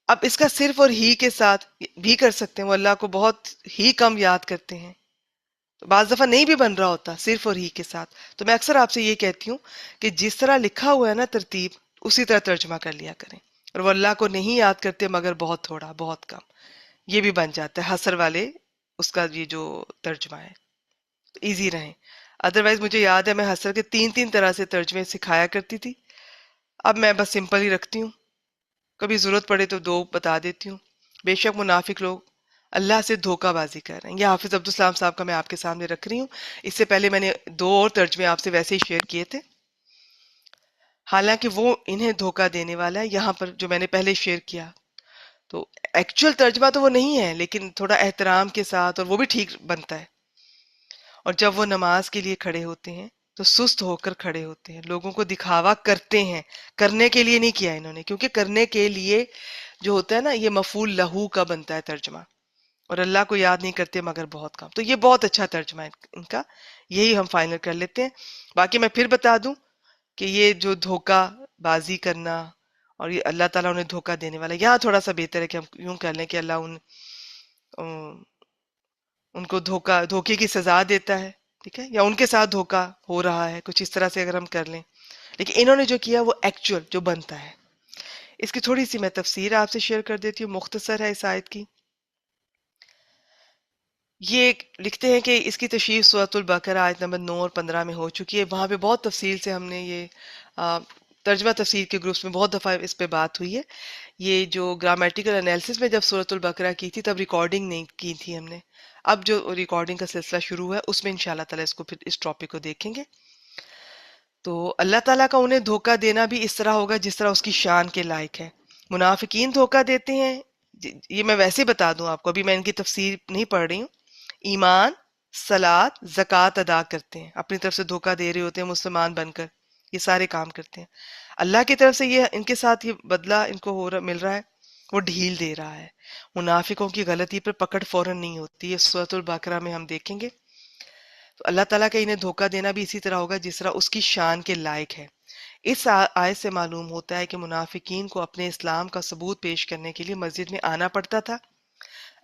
اب اس کا صرف اور ہی کے ساتھ بھی کر سکتے ہیں، وہ اللہ کو بہت ہی کم یاد کرتے ہیں. تو بعض دفعہ نہیں بھی بن رہا ہوتا صرف اور ہی کے ساتھ. تو میں اکثر آپ سے یہ کہتی ہوں کہ جس طرح لکھا ہوا ہے نا ترتیب، اسی طرح ترجمہ کر لیا کریں. اور وہ اللہ کو نہیں یاد کرتے مگر بہت تھوڑا، بہت کم، یہ بھی بن جاتا ہے حسر والے اس کا یہ جو ترجمہ ہے. تو ایزی رہیں. ادروائز مجھے یاد ہے میں حسر کے 3 طرح سے ترجمے سکھایا کرتی تھی. اب میں بس سمپل ہی رکھتی ہوں، کبھی ضرورت پڑے تو 2 بتا دیتی ہوں. بے شک منافق لوگ اللہ سے دھوکہ بازی کر رہے ہیں. یہ حافظ عبدالسلام صاحب کا میں آپ کے سامنے رکھ رہی ہوں. اس سے پہلے میں نے 2 اور ترجمے آپ سے ویسے ہی شیئر کیے تھے، حالانکہ وہ انہیں دھوکہ دینے والا ہے. یہاں پر جو میں نے پہلے شیئر کیا تو ایکچوئل ترجمہ تو وہ نہیں ہے، لیکن تھوڑا احترام کے ساتھ، اور وہ بھی ٹھیک بنتا ہے. اور جب وہ نماز کے لیے کھڑے ہوتے ہیں تو سست ہو کر کھڑے ہوتے ہیں، لوگوں کو دکھاوا کرتے ہیں. کرنے کے لیے نہیں کیا انہوں نے، کیونکہ کرنے کے لیے جو ہوتا ہے نا یہ مفعول لہو کا بنتا ہے ترجمہ. اور اللہ کو یاد نہیں کرتے مگر بہت کم. تو یہ بہت اچھا ترجمہ ہے ان کا، یہی ہم فائنل کر لیتے ہیں. باقی میں پھر بتا دوں کہ یہ جو دھوکہ بازی کرنا اور یہ اللہ تعالیٰ انہیں دھوکہ دینے والا، یہاں تھوڑا سا بہتر ہے کہ ہم یوں کر لیں کہ اللہ ان کو دھوکے کی سزا دیتا ہے، ٹھیک ہے، یا ان کے ساتھ دھوکہ ہو رہا ہے، کچھ اس طرح سے اگر ہم کر لیں. لیکن انہوں نے جو کیا وہ ایکچوئل جو بنتا ہے. اس کی تھوڑی سی میں تفسیر آپ سے شیئر کر دیتی ہوں، مختصر ہے اس آیت کی. یہ لکھتے ہیں کہ اس کی تشریح سورۃ البقرہ آیت نمبر 9 اور 15 میں ہو چکی ہے. وہاں پہ بہت تفصیل سے ہم نے یہ ترجمہ تفسیر کے گروپس میں بہت دفعہ اس پہ بات ہوئی ہے. یہ جو گرامیٹیکل انالیسس میں جب سورۃ البقرہ کی تھی تب ریکارڈنگ نہیں کی تھی ہم نے. اب جو ریکارڈنگ کا سلسلہ شروع ہے اس میں انشاءاللہ تعالیٰ اس کو پھر اس ٹاپک کو دیکھیں گے. تو اللہ تعالیٰ کا انہیں دھوکہ دینا بھی اس طرح ہوگا جس طرح اس کی شان کے لائق ہے. منافقین دھوکہ دیتے ہیں، یہ میں ویسے بتا دوں آپ کو، ابھی میں ان کی تفسیر نہیں پڑھ رہی ہوں. ایمان، صلاۃ، زکوٰۃ ادا کرتے ہیں، اپنی طرف سے دھوکہ دے رہے ہوتے ہیں مسلمان بن کر، یہ سارے کام کرتے ہیں. اللہ کی طرف سے یہ ان کے ساتھ یہ بدلہ ان کو مل رہا ہے، وہ ڈھیل دے رہا ہے. منافقوں کی غلطی پر پکڑ فوراً نہیں ہوتی، یہ سورۃ البقرہ میں ہم دیکھیں گے. تو اللہ تعالیٰ کا انہیں دھوکہ دینا بھی اسی طرح ہوگا جس طرح اس کی شان کے لائق ہے. اس آیت سے معلوم ہوتا ہے کہ منافقین کو اپنے اسلام کا ثبوت پیش کرنے کے لیے مسجد میں آنا پڑتا تھا.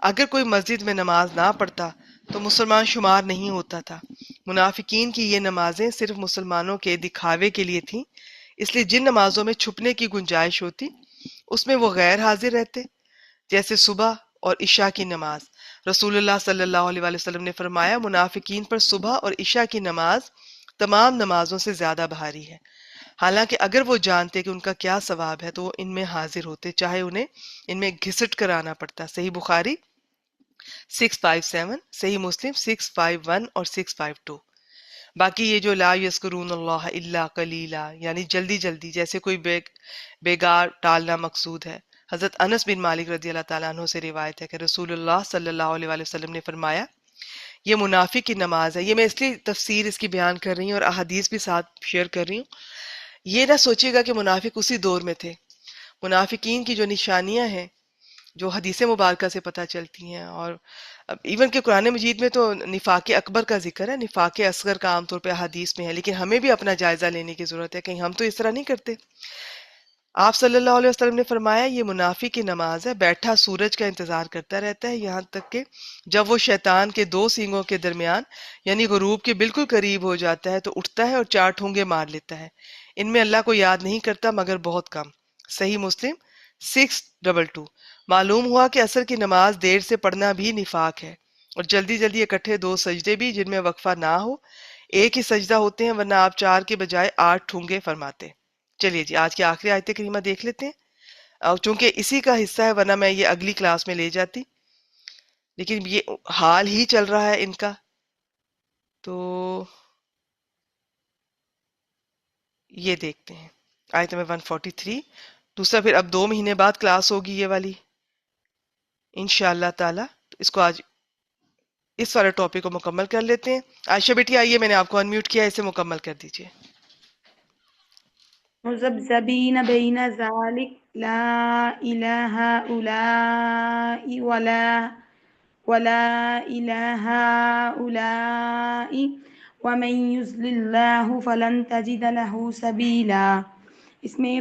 اگر کوئی مسجد میں نماز نہ پڑھتا تو مسلمان شمار نہیں ہوتا تھا. منافقین کی یہ نمازیں صرف مسلمانوں کے دکھاوے کے لیے تھیں، اس لیے جن نمازوں میں چھپنے کی گنجائش ہوتی اس میں وہ غیر حاضر رہتے، جیسے صبح اور عشاء کی نماز. رسول اللہ صلی اللہ علیہ وآلہ وسلم نے فرمایا منافقین پر صبح اور عشاء کی نماز تمام نمازوں سے زیادہ بھاری ہے. حالانکہ اگر وہ جانتے کہ ان کا کیا ثواب ہے تو وہ ان میں حاضر ہوتے، چاہے انہیں ان میں گھسٹ کر آنا پڑتا. صحیح بخاری 657، صحیح مسلم 651 اور 652. باقی یہ جو لا یذکرون اللہ الا قلیلا، یعنی جلدی جلدی جیسے کوئی بیگار ٹالنا مقصود ہے. حضرت انس بن مالک رضی اللہ تعالیٰ عنہ سے روایت ہے کہ رسول اللہ صلی اللہ علیہ وآلہ وسلم نے فرمایا یہ منافق کی نماز ہے. یہ میں اس لیے تفسیر اس کی بیان کر رہی ہوں اور احادیث بھی ساتھ شیئر کر رہی ہوں. یہ نہ سوچیے گا کہ منافق اسی دور میں تھے. منافقین کی جو نشانیاں ہیں جو حدیث مبارکہ سے پتہ چلتی ہیں، اور ایون کہ قرآن مجید میں تو نفاق اکبر کا ذکر ہے، نفاق اصغر کا عام طور پہ حدیث میں ہے، لیکن ہمیں بھی اپنا جائزہ لینے کی ضرورت ہے، کہیں ہم تو اس طرح نہیں کرتے. آپ صلی اللہ علیہ وسلم نے فرمایا یہ منافق کی نماز ہے، بیٹھا سورج کا انتظار کرتا رہتا ہے یہاں تک کہ جب وہ شیطان کے 2 سینگوں کے درمیان یعنی غروب کے بالکل قریب ہو جاتا ہے تو اٹھتا ہے اور 4 ٹھونگے مار لیتا ہے. ان میں اللہ کو یاد نہیں کرتا مگر بہت کم. صحیح مسلم 622. معلوم ہوا کہ عصر کی نماز دیر سے پڑھنا بھی نفاق ہے. اور جلدی جلدی اکٹھے 2 سجدے بھی جن میں وقفہ نہ ہو، ایک ہی سجدہ ہوتے ہیں، ورنہ آپ 4 کے بجائے 8 ٹھونگے فرماتے ہیں۔ چلیے جی آج کی آخری آیت کریمہ دیکھ لیتے ہیں، اور چونکہ اسی کا حصہ ہے ورنہ میں یہ اگلی کلاس میں لے جاتی، لیکن یہ حال ہی چل رہا ہے ان کا، تو یہ دیکھتے ہیں آیت نمبر 143۔ دوسرا پھر اب 2 مہینے بعد کلاس ہوگی یہ والی انشاءاللہ تعالی، تو اس کو آج اس والے ٹاپک کو مکمل کر لیتے ہیں۔ عائشہ بیٹی آئیے، میں نے آپ کو انمیوٹ کیا، اسے مکمل کر دیجیے۔ مذبذبین بین ذالک لا الہ هؤلاء ولا الہ هؤلاء ومن یضلل اللہ فلن تجد له سبیلا۔ اس میں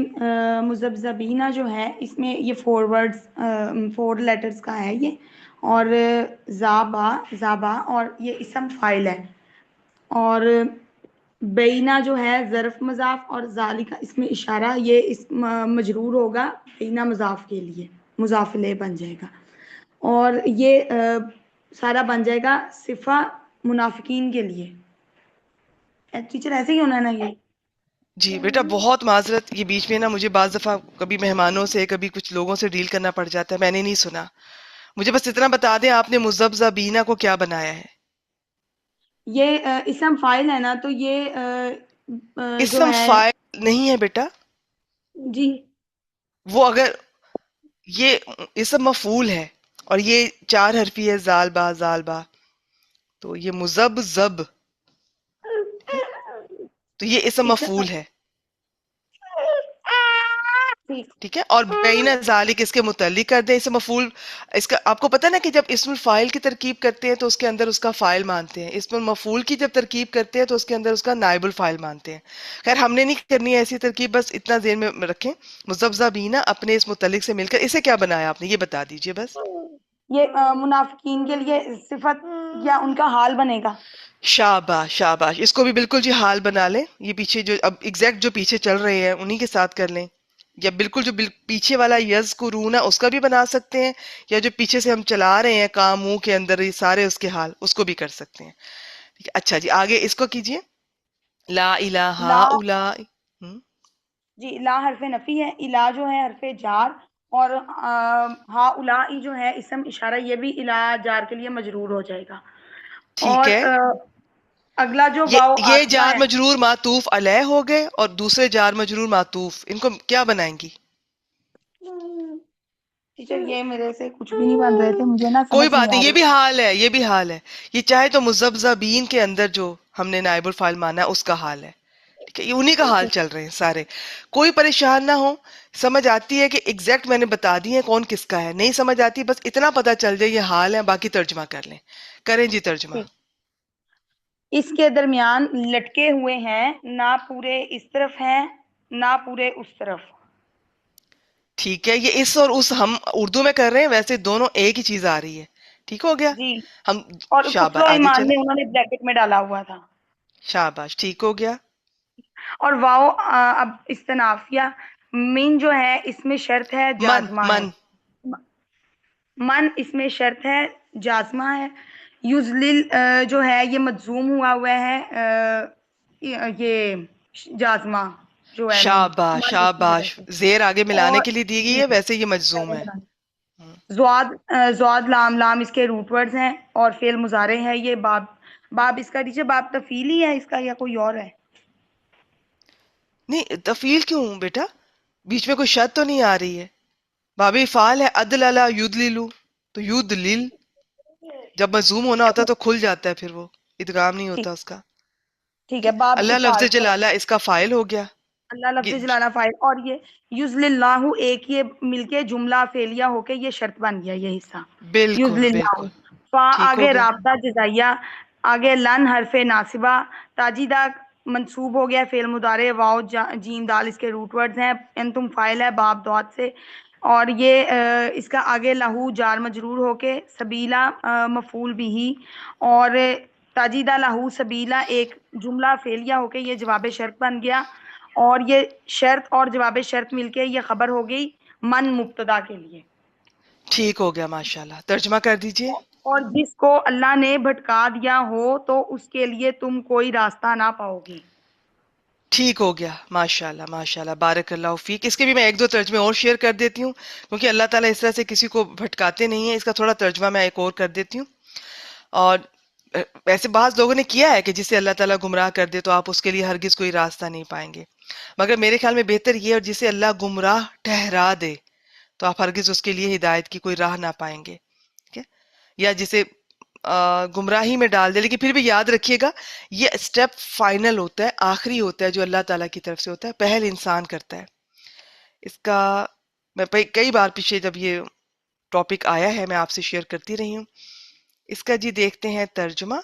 مذبذبینہ جو ہے اس میں یہ 4 ورڈز 4 لیٹرز کا ہے یہ، اور زابا اور یہ اسم فاعل ہے، اور بینا جو ہے ظرف مضاف، اور ذالکہ اس میں اشارہ، یہ اس مجرور ہوگا بینا مضاف کے لیے، مضاف الیہ بن جائے گا، اور یہ سارا بن جائے گا صفہ منافقین کے لیے۔ ٹیچر ایسے ہی ہونا ہے نا یہ؟ جی بیٹا بہت معذرت، یہ بیچ میں نا مجھے بعض دفعہ کبھی مہمانوں سے کبھی کچھ لوگوں سے ڈیل کرنا پڑ جاتا ہے، میں نے نہیں سنا، مجھے بس اتنا بتا دیں آپ نے مذبذبینہ کو کیا بنایا ہے؟ یہ اسم فائل ہے نا، تو یہ جو اسم ہے فاعل نہیں ہے بیٹا، جی وہ اگر یہ اسم مفعول ہے اور یہ 4 حرفی ہے زال با، تو یہ مذبذب ہے، تو یہ اسم ٹھیک ہے مفعول ہے، ٹھیک۔ ٹھیک ہے، اور بین ذالک اس کے متعلق کر دیں اسم مفعول۔ اس کا آپ کو پتہ نا کہ جب اسم الفاعل کی ترکیب کرتے ہیں تو اس کے اندر اس کا فاعل مانتے ہیں، اسم المفعول کی جب ترکیب کرتے ہیں تو اس کے اندر اس کا نائب الفاعل مانتے ہیں۔ خیر ہم نے نہیں کرنی ہے ایسی ترکیب، بس اتنا ذہن میں رکھیں، مذبذبینہ اپنے اس متعلق سے مل کر اسے کیا بنایا آپ نے یہ بتا دیجئے بس۔ یہ منافقین کے لیے صفت یا ان کا حال بنے گا۔ شاباش شاباش، اس کو بھی بالکل جی حال بنا لیں، یہ پیچھے جو اب ایگزیکٹ جو پیچھے چل رہے ہیں انہی کے ساتھ کر لیں، یا بالکل جو پیچھے والا یذکرون اس کا بھی بنا سکتے ہیں، یا جو پیچھے سے ہم چلا رہے ہیں کام منہ کے اندر یہ سارے اس کے حال، اس کو بھی کر سکتے ہیں۔ ٹھیک ہے، اچھا جی آگے اس کو کیجئے، لا الہ لا الا جی، لا حرف نفی ہے، الا جو ہے حرف جار، اور ہا الائی جو ہے اسم اشارہ، یہ بھی الا جار کے لیے مجرور ہو جائے گا، ٹھیک اور ہے، اگلا جو واو یہ عاطفہ جار ہے۔ مجرور معطوف علیہ ہو گئے، اور دوسرے جار مجرور معطوف، ان کو کیا بنائیں گی؟ ٹیچر یہ میرے سے کچھ بھی نہیں بن رہے تھے، مجھے نا کوئی سمجھ نہیں بات آ نہیں، یہ رہی۔ بھی حال ہے، یہ بھی حال ہے، یہ چاہے تو مذبذبین کے اندر جو ہم نے نائب الفاعل مانا ہے اس کا حال ہے، ٹھیک ہے، یہ انہی کا حال چل رہے ہیں سارے، کوئی پریشان نہ ہو، سمجھ آتی ہے کہ ایگزیکٹ میں نے بتا دی ہے کون کس کا ہے، نہیں سمجھ آتی بس اتنا پتا چل جائے یہ حال ہے، باقی ترجمہ کر لیں، کریں جی ترجمہ۔ ٹھیک، اس کے درمیان لٹکے ہوئے ہیں، نہ پورے اس طرف ہیں نہ پورے اس طرف۔ ٹھیک ہے، یہ اس اور اس ہم اردو میں کر رہے ہیں، ویسے دونوں ایک ہی چیز آ رہی ہے، ٹھیک ہو گیا، جی، ہم اور کفر و شاباش آگے ایمان چلیں، میں انہوں نے بریکٹ میں ڈالا ہوا تھا، شاباش ٹھیک ہو گیا، اور واو اب استنافیہ، من جو ہے اس میں شرط ہے من جازمہ ہے، من من اس میں شرط ہے جازمہ ہے، یزلل جو ہے یہ مجزوم ہوا ہے، یہ جازمہ جو ہے نون، شاباش من اس کی وجہ شاباش، سے، زیر آگے ملانے اور کے لیے دی گئی جی ہے، ویسے یہ مجزوم ہے۔ زواد لام اس کے روٹ ورڈز ہیں، اور فعل مضارع ہے، یہ باب اس کا دیجیے، باب تفعیل ہی ہے اس کا یا کوئی اور ہے؟ نہیں تفیل کیوں بیٹا، بیچ میں کوئی شرط تو نہیں آ رہی ہے، باب فعال ہے، عدللا یدللو، تو یدلل جب مضموم ہونا ہوتا ہے تو کھل جاتا ہے، پھر وہ ادغام نہیں ٹھیک، ہوتا اس کا، ٹھیک ٹھیک ہے، ہے، باب اللہ لفظ افعال، جلالہ اس کا فاعل ہو گیا، اللہ لفظ یہ جلالہ فاعل، اور یہ یزل اللہ ایک یہ مل کے جملہ فعلیہ ہو کے یہ شرط بن گیا، یہ حصہ بالکل یزل اللہ، بالکل فا ٹھیک ہو آگے گیا، رابطہ جزائیہ، آگے لن حرف ناصبہ، تاجیدہ منصوب ہو گیا فعل مضارع، واو جیم دال اس کے روٹ ورڈز ہیں، انتم فاعل ہے باب دوات سے، اور یہ اس کا آگے لہو جار مجرور ہو کے سبیلا مفعول بھی، اور تاجیدہ لہو سبیلا ایک جملہ فعلیہ ہو کے یہ جواب شرط بن گیا، اور یہ شرط اور جواب شرط مل کے یہ خبر ہو گئی من مبتدا کے لیے۔ ٹھیک ہو گیا ماشاءاللہ، ترجمہ کر دیجئے۔ اور جس کو اللہ نے بھٹکا دیا ہو تو اس کے لیے تم کوئی راستہ نہ پاؤ گے۔ ٹھیک ہو گیا، ماشاء اللہ ماشاء اللہ، بارک اللہ فیک۔ اس کے بھی میں ایک دو ترجمے اور شیئر کر دیتی ہوں، کیونکہ اللہ تعالیٰ اس طرح سے کسی کو بھٹکاتے نہیں ہیں۔ اس کا تھوڑا ترجمہ میں ایک اور کر دیتی ہوں۔ اور ویسے بعض لوگوں نے کیا ہے کہ جسے اللہ تعالیٰ گمراہ کر دے تو آپ اس کے لیے ہرگز کوئی راستہ نہیں پائیں گے، مگر میرے خیال میں بہتر یہ ہے، اور جسے اللہ گمراہ ٹھہرا دے تو آپ ہرگز اس کے لیے ہدایت کی کوئی راہ نہ پائیں گے، ٹھیک ہے؟ یا جسے گمراہی میں ڈال دے، لیکن پھر بھی یاد رکھیے گا یہ اسٹیپ فائنل ہوتا ہے، آخری ہوتا ہے، جو اللہ تعالیٰ کی طرف سے ہوتا ہے، پہل انسان کرتا ہے۔ اس کا میں کئی بار پیچھے جب یہ ٹاپک آیا ہے میں آپ سے شیئر کرتی رہی ہوں۔ اس کا جی دیکھتے ہیں ترجمہ،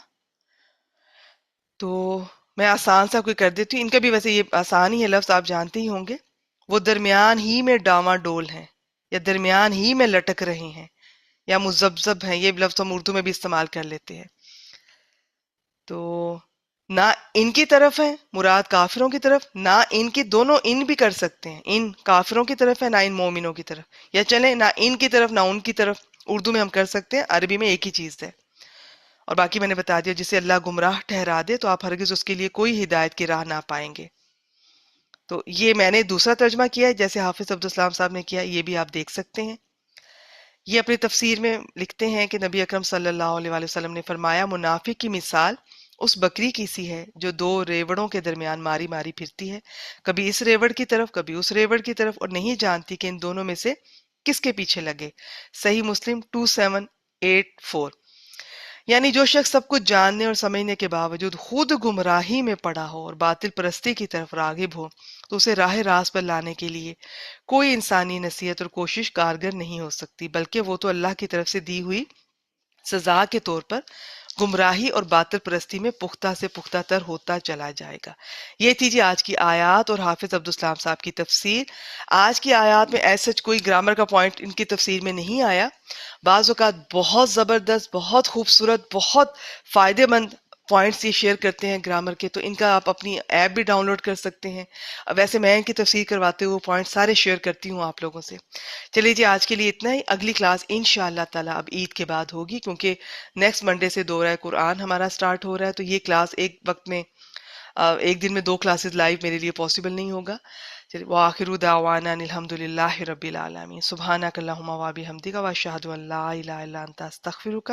تو میں آسان سا کوئی کر دیتی ہوں۔ ان کا بھی ویسے یہ آسان ہی ہے، لفظ آپ جانتے ہی ہوں گے۔ وہ درمیان ہی میں ڈاواں ڈول ہیں، یا درمیان ہی میں لٹک رہے ہیں، یا مذبذب ہیں۔ یہ لفظ ہم اردو میں بھی استعمال کر لیتے ہیں۔ تو نہ ان کی طرف ہے مراد کافروں کی طرف، نہ ان کی، دونوں ان بھی کر سکتے ہیں، ان کافروں کی طرف ہے، نہ ان مومنوں کی طرف، یا چلیں نہ ان کی طرف نہ ان کی طرف، اردو میں ہم کر سکتے ہیں، عربی میں ایک ہی چیز ہے۔ اور باقی میں نے بتا دیا، جسے اللہ گمراہ ٹھہرا دے تو آپ ہرگز اس کے لیے کوئی ہدایت کی راہ نہ پائیں گے۔ تو یہ میں نے دوسرا ترجمہ کیا ہے، جیسے حافظ عبدالسلام صاحب نے کیا، یہ بھی آپ دیکھ سکتے ہیں۔ یہ اپنی تفسیر میں لکھتے ہیں کہ نبی اکرم صلی اللہ علیہ وآلہ وسلم نے فرمایا، منافق کی مثال اس بکری کی سی ہے جو دو ریوڑوں کے درمیان ماری ماری پھرتی ہے، کبھی اس ریوڑ کی طرف کبھی اس ریوڑ کی طرف، اور نہیں جانتی کہ ان دونوں میں سے کس کے پیچھے لگے۔ صحیح مسلم 2784۔ یعنی جو شخص سب کچھ جاننے اور سمجھنے کے باوجود خود گمراہی میں پڑا ہو اور باطل پرستی کی طرف راغب ہو، تو اسے راہ راست پر لانے کے لیے کوئی انسانی نصیحت اور کوشش کارگر نہیں ہو سکتی، بلکہ وہ تو اللہ کی طرف سے دی ہوئی سزا کے طور پر گمراہی اور باطل پرستی میں پختہ سے پختہ تر ہوتا چلا جائے گا۔ یہ تھی جی آج کی آیات اور حافظ عبدالسلام صاحب کی تفسیر۔ آج کی آیات میں ایسا کوئی گرامر کا پوائنٹ ان کی تفسیر میں نہیں آیا، بعض اوقات بہت زبردست، بہت خوبصورت، بہت فائدے مند پوائنٹس یہ شیئر کرتے ہیں گرامر کے، تو ان کا آپ اپنی ایپ بھی ڈاؤن لوڈ کر سکتے ہیں۔ ویسے میں ان کی تفسیر کرواتے ہوئے پوائنٹ سارے شیئر کرتی ہوں آپ لوگوں سے۔ چلیے جی آج کے لیے اتنا ہی۔ اگلی کلاس انشاءاللہ تعالیٰ اب عید کے بعد ہوگی، کیونکہ نیکسٹ منڈے سے دورہ قرآن ہمارا سٹارٹ ہو رہا ہے، تو یہ کلاس ایک وقت میں ایک دن میں 2 کلاسز لائیو میرے لیے پاسبل نہیں ہوگا۔ چلیے وآخر دعوانا ان الحمدللہ رب العالمین، سبحانک اللہم و بحمدک، واشہد ان لا الہ الا انت، استغفرک